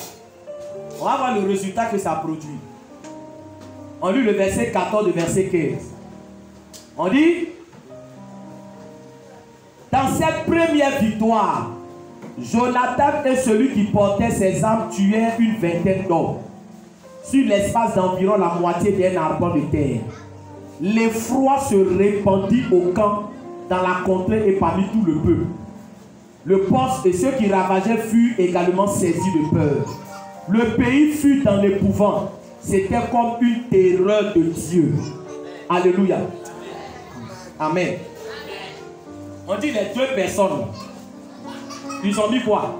On va voir le résultat que ça produit. On lit le verset 14 et verset 15. On dit, dans cette première victoire, Jonathan et celui qui portait ses armes tuèrent une vingtaine d'hommes sur l'espace d'environ la moitié d'un arpent de terre. L'effroi se répandit au camp, dans la contrée et parmi tout le peuple. Le poste et ceux qui ravageaient furent également saisis de peur. Le pays fut dans l'épouvante. C'était comme une terreur de Dieu. Alléluia. Amen. On dit les deux personnes. Ils ont dit quoi?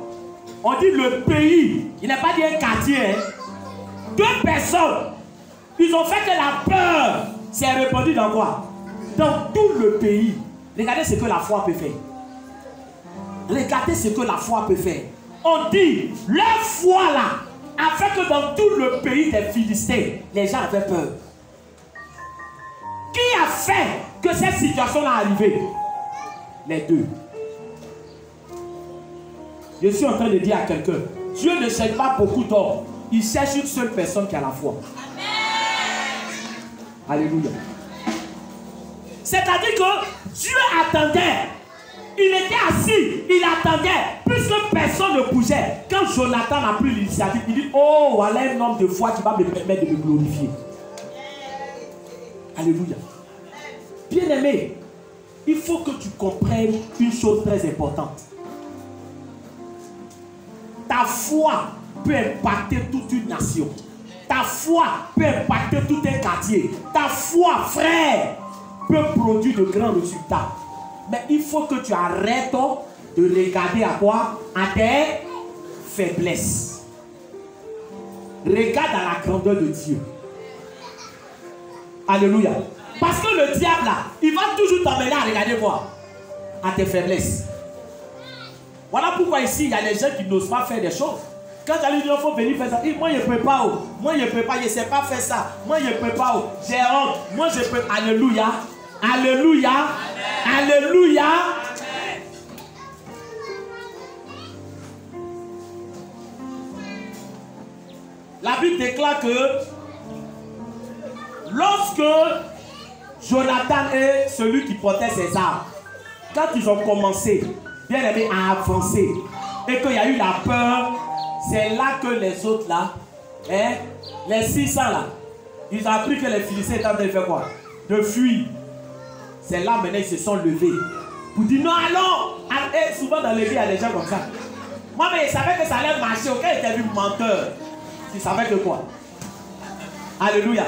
On dit le pays. Il n'a pas dit un quartier. Hein? 2 personnes. Ils ont fait que la peur s'est répandue dans quoi? Dans tout le pays. Regardez ce que la foi peut faire. Regardez ce que la foi peut faire. On dit, leur foi là a fait que dans tout le pays des Philistins, les gens avaient peur. Qui a fait que cette situation-là arrivée? Les deux. Je suis en train de dire à quelqu'un, Dieu ne cherche pas beaucoup d'hommes. Il cherche une seule personne qui a la foi. Amen. Alléluia. C'est-à-dire que Dieu attendait. Il était assis, il attendait, puisque personne ne bougeait. Quand Jonathan a pris l'initiative, il dit, oh, voilà un homme de foi qui va me permettre de me glorifier. Alléluia. Bien-aimé, il faut que tu comprennes une chose très importante. Ta foi peut impacter toute une nation. Ta foi peut impacter tout un quartier. Ta foi, frère, peut produire de grands résultats. Mais il faut que tu arrêtes de regarder à quoi? À tes faiblesses. Regarde à la grandeur de Dieu. Alléluia. Parce que le diable là, il va toujours t'emmener à regarder quoi? À tes faiblesses. Voilà pourquoi ici, il y a des gens qui n'osent pas faire des choses. Quand tu lui dis, il faut venir faire ça, moi je ne peux pas. Oh. Moi je ne peux pas, je ne sais pas faire ça. Moi je ne peux pas. Oh. J'ai honte. Moi je peux. Alléluia. Alléluia. Amen. Alléluia. Amen. La Bible déclare que lorsque Jonathan est celui qui portait ses armes, quand ils ont commencé, bien aimé, à avancer, et qu'il y a eu la peur, c'est là que les autres là, hein, les 600 là, ils ont appris que les Philistins étaient en train de faire quoi? De fuir. C'est là maintenant ils se sont levés pour dire non, allons. Et souvent dans l'église, il y a des gens comme ça. Moi, mais ils savaient que ça allait marcher. Ok, ils étaient vu menteur. Ils savaient que quoi? Alléluia.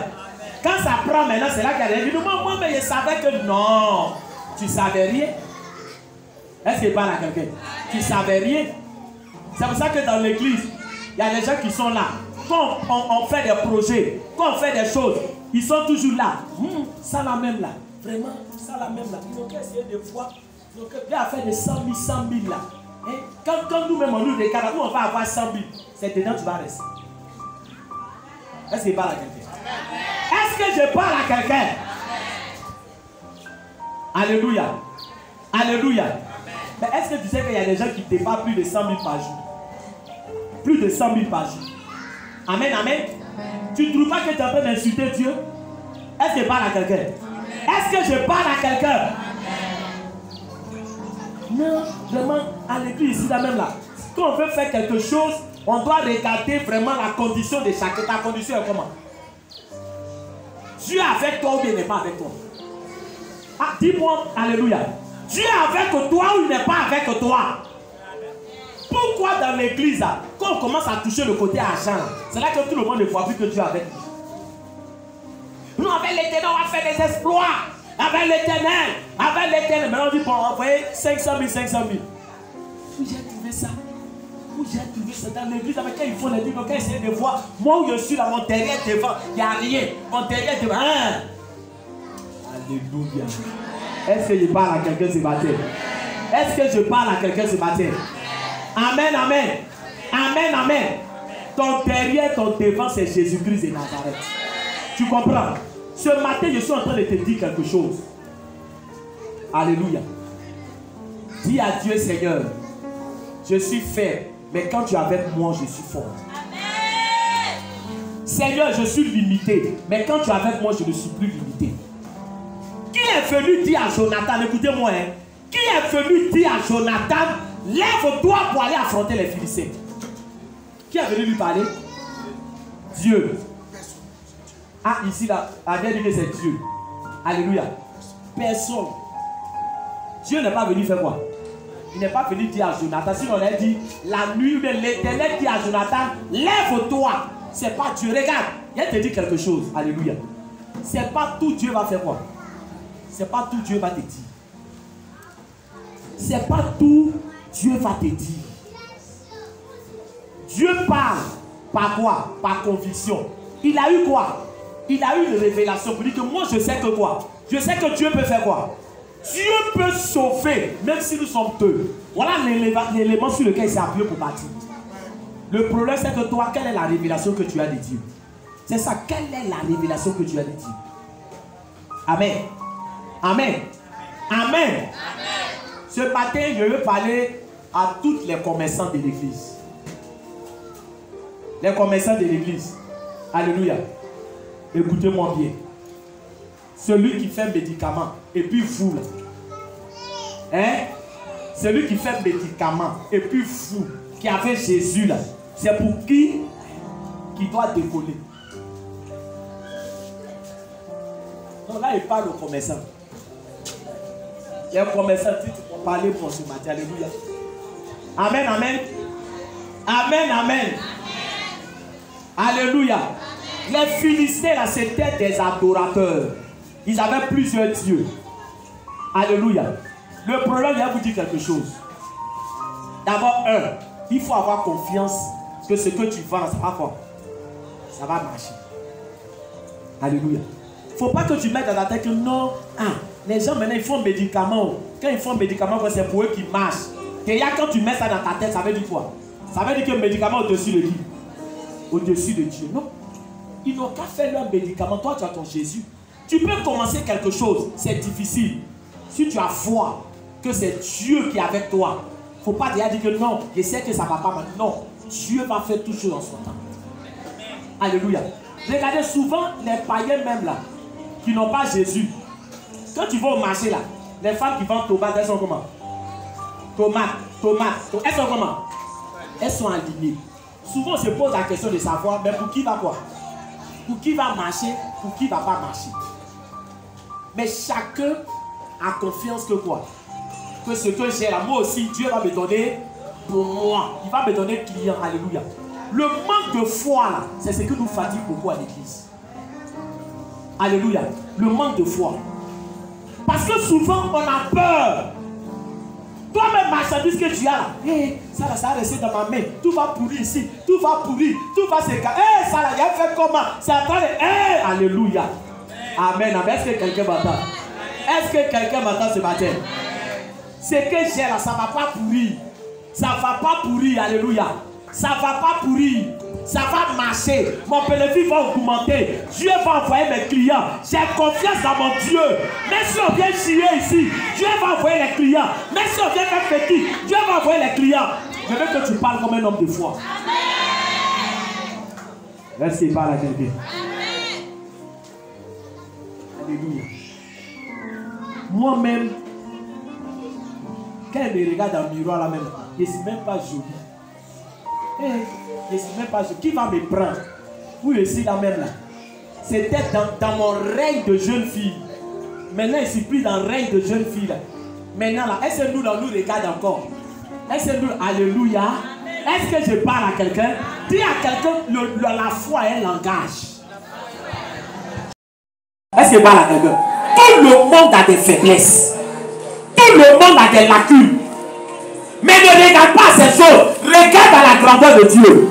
Quand ça prend maintenant, c'est là qu'il y a des gens. Moi, mais je savais que non. Tu savais rien. Est-ce qu'il parle à quelqu'un? Tu savais rien. C'est pour ça que dans l'église, il y a des gens qui sont là. Quand on fait des projets, quand on fait des choses, ils sont toujours là. Ça la même là. Vraiment, ça la même là. Ils n'ont qu'à essayer de voir. Ils n'ont qu'à faire des 100 000, 100 000 là. Et quand nous-mêmes on nous regarde, nous on va avoir 100 000. C'est dedans tu vas rester. Est-ce qu'il parle à quelqu'un? Est-ce que je parle à quelqu'un? Alléluia. Alléluia. Mais est-ce que tu sais qu'il y a des gens qui dépassent plus de 100 000 par jour? Plus de 100 000 par jour. Amen, amen. Tu ne trouves pas que tu es en train d'insulter Dieu? Est-ce que je parle à quelqu'un? Est-ce que je parle à quelqu'un? Non, vraiment, à l'église ici, là même là. Quand on veut faire quelque chose, on doit regarder vraiment la condition de chacun. Ta condition est comment? Dieu est avec toi ou il n'est pas avec toi? Ah, dis-moi, alléluia. Dieu est avec toi ou il n'est pas avec toi? Pourquoi dans l'église, quand on commence à toucher le côté argent, c'est là que tout le monde ne voit plus que Dieu est avec lui. Nous, avec l'éternel, on va faire des exploits. Avec l'éternel. Avec l'éternel. Maintenant, on dit, bon, envoyer 500 000, 500 000. Où j'ai trouvé ça? Où j'ai trouvé ça? Dans l'église, avec quand ils font les trucs, quand ils essaient de voir, moi où je suis là, mon derrière devant, il n'y a rien. Mon derrière devant, hein? Alléluia. Est-ce que je parle à quelqu'un ce matin? Est-ce que je parle à quelqu'un ce matin? Amen, amen. Amen, amen. Ton derrière, ton devant, c'est Jésus-Christ de Nazareth. Tu comprends? Ce matin, je suis en train de te dire quelque chose. Alléluia. Dis à Dieu, Seigneur, je suis faible, mais quand tu es avec moi, je suis fort. Amen. Seigneur, je suis limité, mais quand tu es avec moi, je ne suis plus limité. Qui est venu dire à Jonathan, écoutez-moi, hein, qui est venu dire à Jonathan, lève-toi pour aller affronter les Philistins? Qui est venu lui parler? Dieu. Ah, ici, là, la dernière c'est Dieu. Alléluia. Personne. Dieu n'est pas venu faire quoi? Il n'est pas venu dire à Jonathan. Sinon, on a dit, la nuit, l'Éternel dit à Jonathan, lève-toi. C'est pas Dieu. Regarde, il te dit quelque chose. Alléluia. C'est pas tout Dieu va faire quoi? C'est pas tout Dieu va te dire. C'est pas tout Dieu va te dire. Dieu parle par quoi? Par conviction. Il a eu quoi? Il a eu une révélation pour dire que moi je sais que quoi? Je sais que Dieu peut faire quoi? Dieu peut sauver, même si nous sommes peu. Voilà l'élément sur lequel il s'est appuyé pour bâtir. Le problème c'est que toi, quelle est la révélation que tu as de Dieu? C'est ça, quelle est la révélation que tu as de Dieu? Amen. Amen. Amen. Amen. Ce matin, je veux parler à toutes les commerçants de l'église. Les commerçants de l'église. Alléluia. Écoutez-moi bien. Celui qui fait médicament, et puis vous, hein? Celui qui fait médicament, et puis vous, qui avez Jésus là, c'est pour qui doit décoller? Donc là, il parle aux commerçants. Les commerçants, tu peux parler pour ce matin. Alléluia. Amen, amen. Amen, amen. Alléluia. Les Philistins, là, c'était des adorateurs. Ils avaient plusieurs dieux. Alléluia. Le problème, il va vous dire quelque chose. D'abord, il faut avoir confiance que ce que tu vends, ça va quoi? Ça va marcher. Alléluia. Il ne faut pas que tu mettes dans ta tête que non, les gens maintenant ils font un médicament. Quand ils font un médicament, c'est pour eux qui marchent. Et là, quand tu mets ça dans ta tête, ça veut dire quoi? Ça veut dire que le médicament est au-dessus de qui? Au-dessus de Dieu. Non. Ils n'ont qu'à faire leur médicament. Toi, tu as ton Jésus. Tu peux commencer quelque chose. C'est difficile. Si tu as foi que c'est Dieu qui est avec toi, il ne faut pas déjà dire que non, je sais que ça ne va pas mal. Non. Dieu va faire tout chose en son temps. Alléluia. Regardez souvent les païens même là, qui n'ont pas Jésus. Quand tu vas au marché là, les femmes qui vendent tomates, elles sont comment? Tomates. Elles sont comment? Elles sont alignées. Souvent on se pose la question de savoir, mais pour qui va quoi? Pour qui va marcher? Pour qui va pas marcher? Mais chacun a confiance que quoi? Que ce que j'ai là, moi aussi, Dieu va me donner pour moi. Il va me donner client. Alléluia. Le manque de foi là, c'est ce que nous fatigue beaucoup à l'église. Alléluia. Le manque de foi. Parce que souvent on a peur. Toi-même, marchandise que tu as là, ça là, ça va rester dans ma main. Tout va pourrir ici, tout va pourrir, tout va se casser. Ça là, il a fait comment? C'est en train de. Alléluia. Amen. Est-ce que quelqu'un m'entend? Est-ce que quelqu'un m'entend ce matin? Ce que j'ai là, ça ne va pas pourrir. Ça ne va pas pourrir. Alléluia. Ça ne va pas pourrir. Ça va marcher. Mon bénéfice va augmenter. Dieu va envoyer mes clients. J'ai confiance dans mon Dieu. Même si on vient chier ici, Dieu va envoyer les clients. Même si on vient faire petit, Dieu va envoyer les clients. Je veux que tu parles comme un homme de foi. Est-ce qu'il parle à quelqu'un? Alléluia. Moi-même, quand je me regarde dans le miroir là même, je ne suis même pas joli. Je ne suis même pas joli. Qui va me prendre? Vous ici là même là. C'était dans mon règne de jeune fille. Maintenant, je ne suis plus dans le règne de jeune fille là. Maintenant là, est-ce que nous regarde encore? Est-ce que nous, alléluia? Est-ce que je parle à quelqu'un? Dis à quelqu'un, la foi est un langage. Est-ce que je parle à quelqu'un? Tout le monde a des faiblesses. Tout le monde a des lacunes. Mais ne regarde pas ces choses. Regarde à la grandeur de Dieu.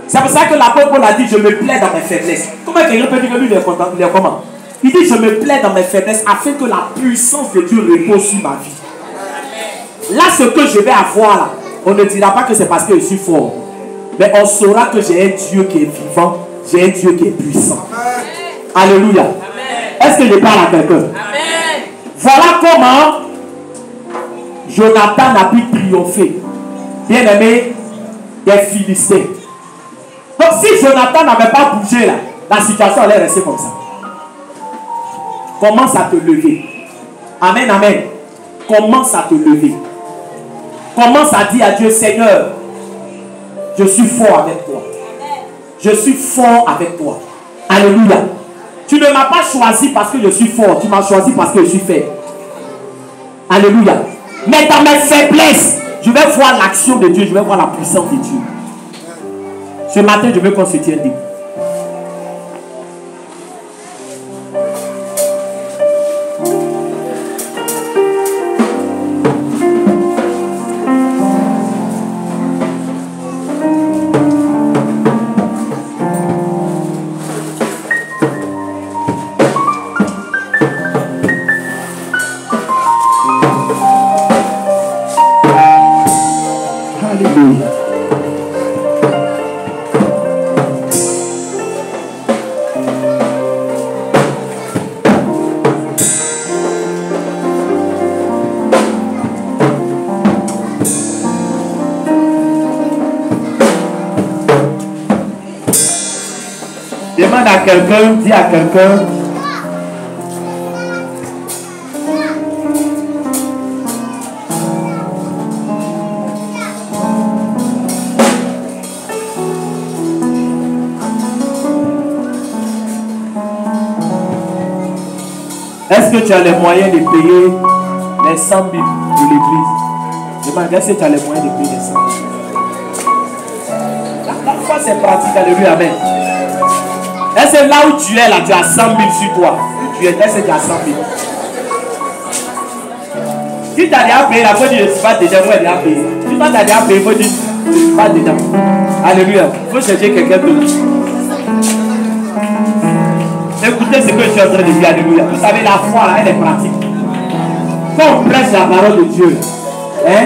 C'est pour ça que l'apôtre Paul a dit, je me plais dans mes faiblesses. Comment quelqu'un peut dire que lui, il est content? Il est comment? Il dit, je me plais dans mes faiblesses afin que la puissance de Dieu repose sur ma vie. Là, ce que je vais avoir là, on ne dira pas que c'est parce que je suis fort. Mais on saura que j'ai un Dieu qui est vivant. J'ai un Dieu qui est puissant. Alléluia. Est-ce que je parle à quelqu'un? Voilà comment Jonathan a pu triompher. Bien aimé, des Philistins. Donc si Jonathan n'avait pas bougé là, la situation allait rester comme ça. Commence à te lever. Amen, amen. Commence à te lever. Commence à dire à Dieu, Seigneur, je suis fort avec toi. Je suis fort avec toi. Alléluia. Tu ne m'as pas choisi parce que je suis fort. Tu m'as choisi parce que je suis faible. Alléluia. Mais dans mes faiblesses, je vais voir l'action de Dieu. Je vais voir la puissance de Dieu. Ce matin, je veux qu'on se tienne debout. Demande à quelqu'un, dis à quelqu'un. Est-ce que tu as les moyens de payer les 100 000 de l'église? Demande, est-ce que tu as les moyens de payer les 100 000? La foi c'est pratique, alléluia, amen. Est-ce que là où tu es, là, tu as 100 000 sur toi? Où tu es, est-ce que tu as 100 000? Si tu as déjà payé, la faut dire je ne suis pas dedans, moi déjà payé. Si toi tu as déjà payé, il faut dire je ne suis pas dedans. Alléluia. Il faut chercher quelqu'un d'autre. Écoutez ce que je suis en train de dire, alléluia. Vous savez, la foi, là, elle est pratique. Quand on prêche la parole de Dieu, hein,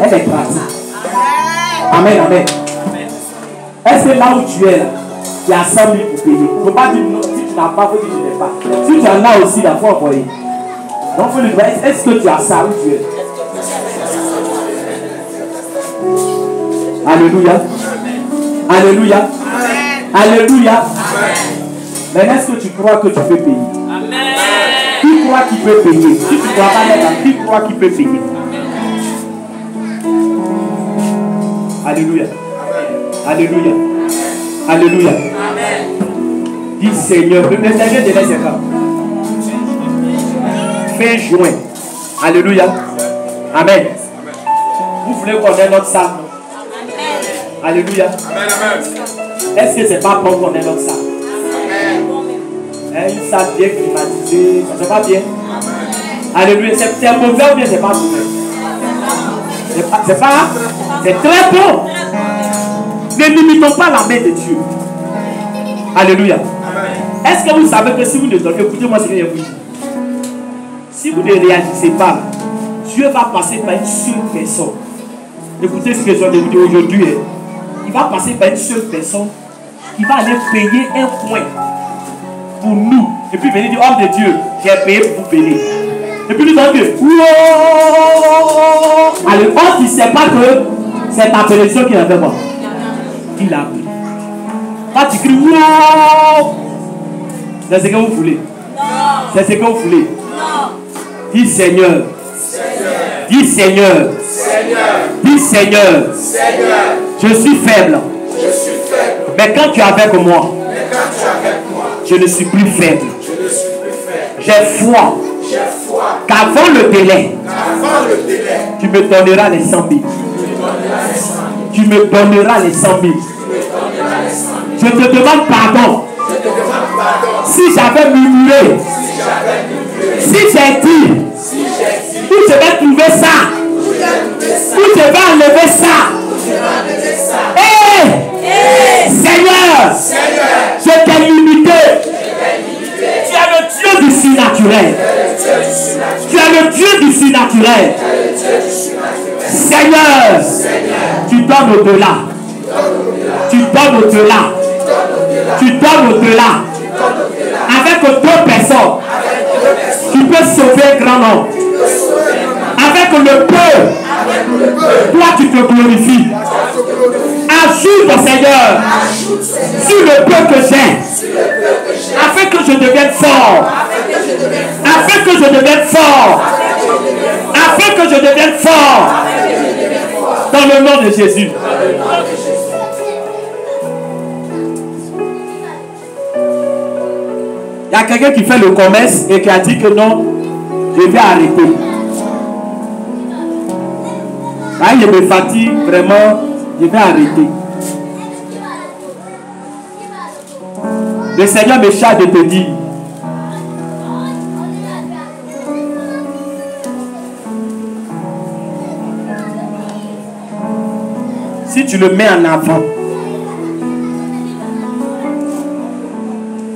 elle est pratique. Amen, amen. Est-ce que là où tu es, là, il y a 100 000 pour payer? Il ne faut pas dire non, si tu n'as pas, il faut dire je n'ai pas. Si tu en as aussi, la foi envoyée. Donc, il faut lui dire, est-ce que tu as ça où tu es? Alléluia. Alléluia. Alléluia. Mais est-ce que tu crois que tu peux payer? Amen. Qui croit qu'il peut payer? Si tu ne crois pas là, qui croit qu'il peut payer? Alléluia. Alléluia. Alléluia. Dis Seigneur, le Seigneur de laisse quand? Fin juin. Alléluia. Amen. Vous voulez qu'on ait notre salle? Alléluia. Est-ce que c'est pas bon qu'on ait notre salle? Une salle bien climatisée, ça ne va pas bien. Alléluia. C'est mauvais ou bien c'est pas mauvais? C'est très bon. Ne limitons pas la main de Dieu. Alléluia. Est-ce que vous savez que si vous ne donnez, écoutez-moi ce que je vous dis. Si vous ne réagissez pas, Dieu va passer par une seule personne. Écoutez ce que je vais vous dire aujourd'hui. Il va passer par une seule personne qui va aller payer un coin pour nous. Et puis venir dire, homme de Dieu, j'ai payé pour vous payer. Et puis nous allons dire, allez, on ne sait pas que c'est ta bénédiction qu'il a fait moi. Il a pris. Quand tu cries, wow, c'est ce que vous voulez. C'est ce que vous voulez. Dis Seigneur. Dis Seigneur. Dis Seigneur. Je suis faible. Mais quand tu es avec moi, je ne suis plus faible. J'ai foi qu'avant le délai, tu me donneras les 100 000. Tu me donneras les 100 000. Je te demande pardon. Si j'avais murmuré, si j'ai dit, où je vais trouver ça, où je vais enlever ça. Seigneur, je t'ai limité. Tu es le Dieu du surnaturel. Tu es le Dieu du surnaturel. Seigneur, tu donnes au-delà. Tu donnes au-delà. Tu donnes au-delà. Avec 2 personnes, tu peux sauver un grand nombre. Avec le peu, toi tu te glorifies. Ajoute, Seigneur, sur le peu que j'ai, afin que je devienne fort. Afin que je devienne fort. Afin que je devienne fort. Dans le nom de Jésus. Il y a quelqu'un qui fait le commerce et qui a dit que non, je vais arrêter. Là, il me fatigue vraiment, je vais arrêter. Le Seigneur me charge de te dire, si tu le mets en avant,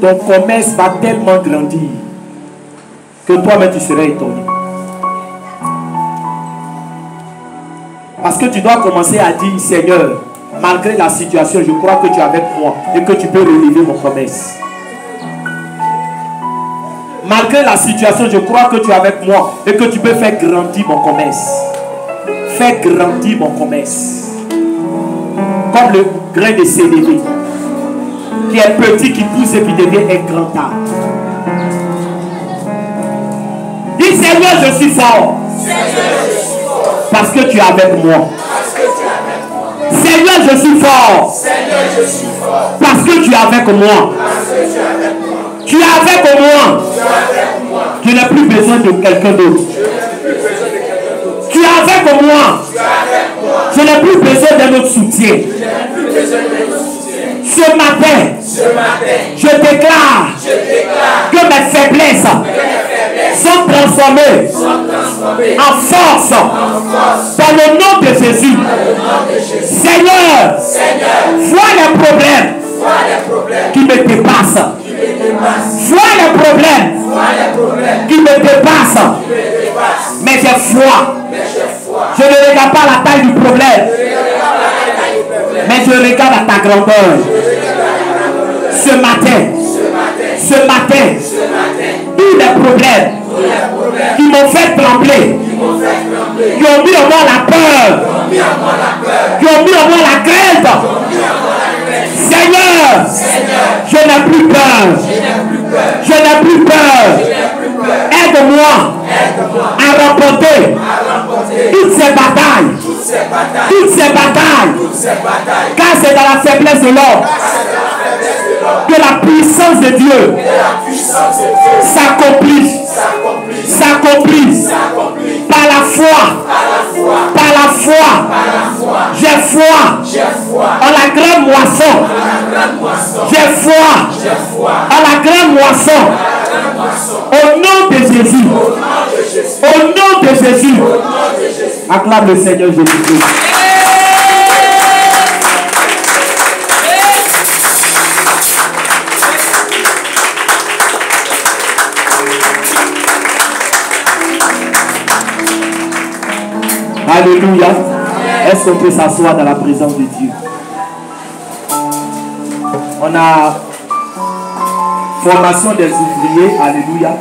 ton commerce va tellement grandir que toi-même tu serais étonné. Parce que tu dois commencer à dire, Seigneur, malgré la situation, je crois que tu es avec moi et que tu peux relever mon commerce. Malgré la situation, je crois que tu es avec moi et que tu peux faire grandir mon commerce. Fais grandir mon commerce. Comme le grain de céleri, qui est petit, qui pousse et qui devient un grand arbre. Dis Seigneur, je suis fort. Parce que tu es avec moi. Seigneur, je suis fort. Parce que tu es avec moi. Tu es avec moi. Je n'ai plus besoin de quelqu'un d'autre. Tu es avec moi. Je n'ai plus besoin d'un autre soutien. Ce matin, je déclare que mes faiblesses sont transformées transformés en force dans le nom de Jésus. Seigneur, vois les problèmes qui me dépassent. Vois les problèmes qui me dépassent. Mais j'ai foi. Je ne regarde pas la taille du problème, mais je regarde à ta grandeur. Ce matin, tous les problèmes qui m'ont fait trembler, qui ont mis en moi la peur, qui ont mis en moi la crainte, Seigneur, je n'ai plus peur. Je n'ai plus peur. Aide-moi à remporter toutes ces batailles. Toutes ces batailles. Car c'est dans la faiblesse de l'homme que la puissance de Dieu s'accomplit. Par la foi. Par la foi. J'ai foi en la grande moisson. J'ai foi en la grande moisson. Au nom de Jésus. Au nom de Jésus. Acclame le Seigneur Jésus-Christ. Alléluia. Est-ce qu'on peut s'asseoir dans la présence de Dieu? On a formation des ouvriers. Alléluia.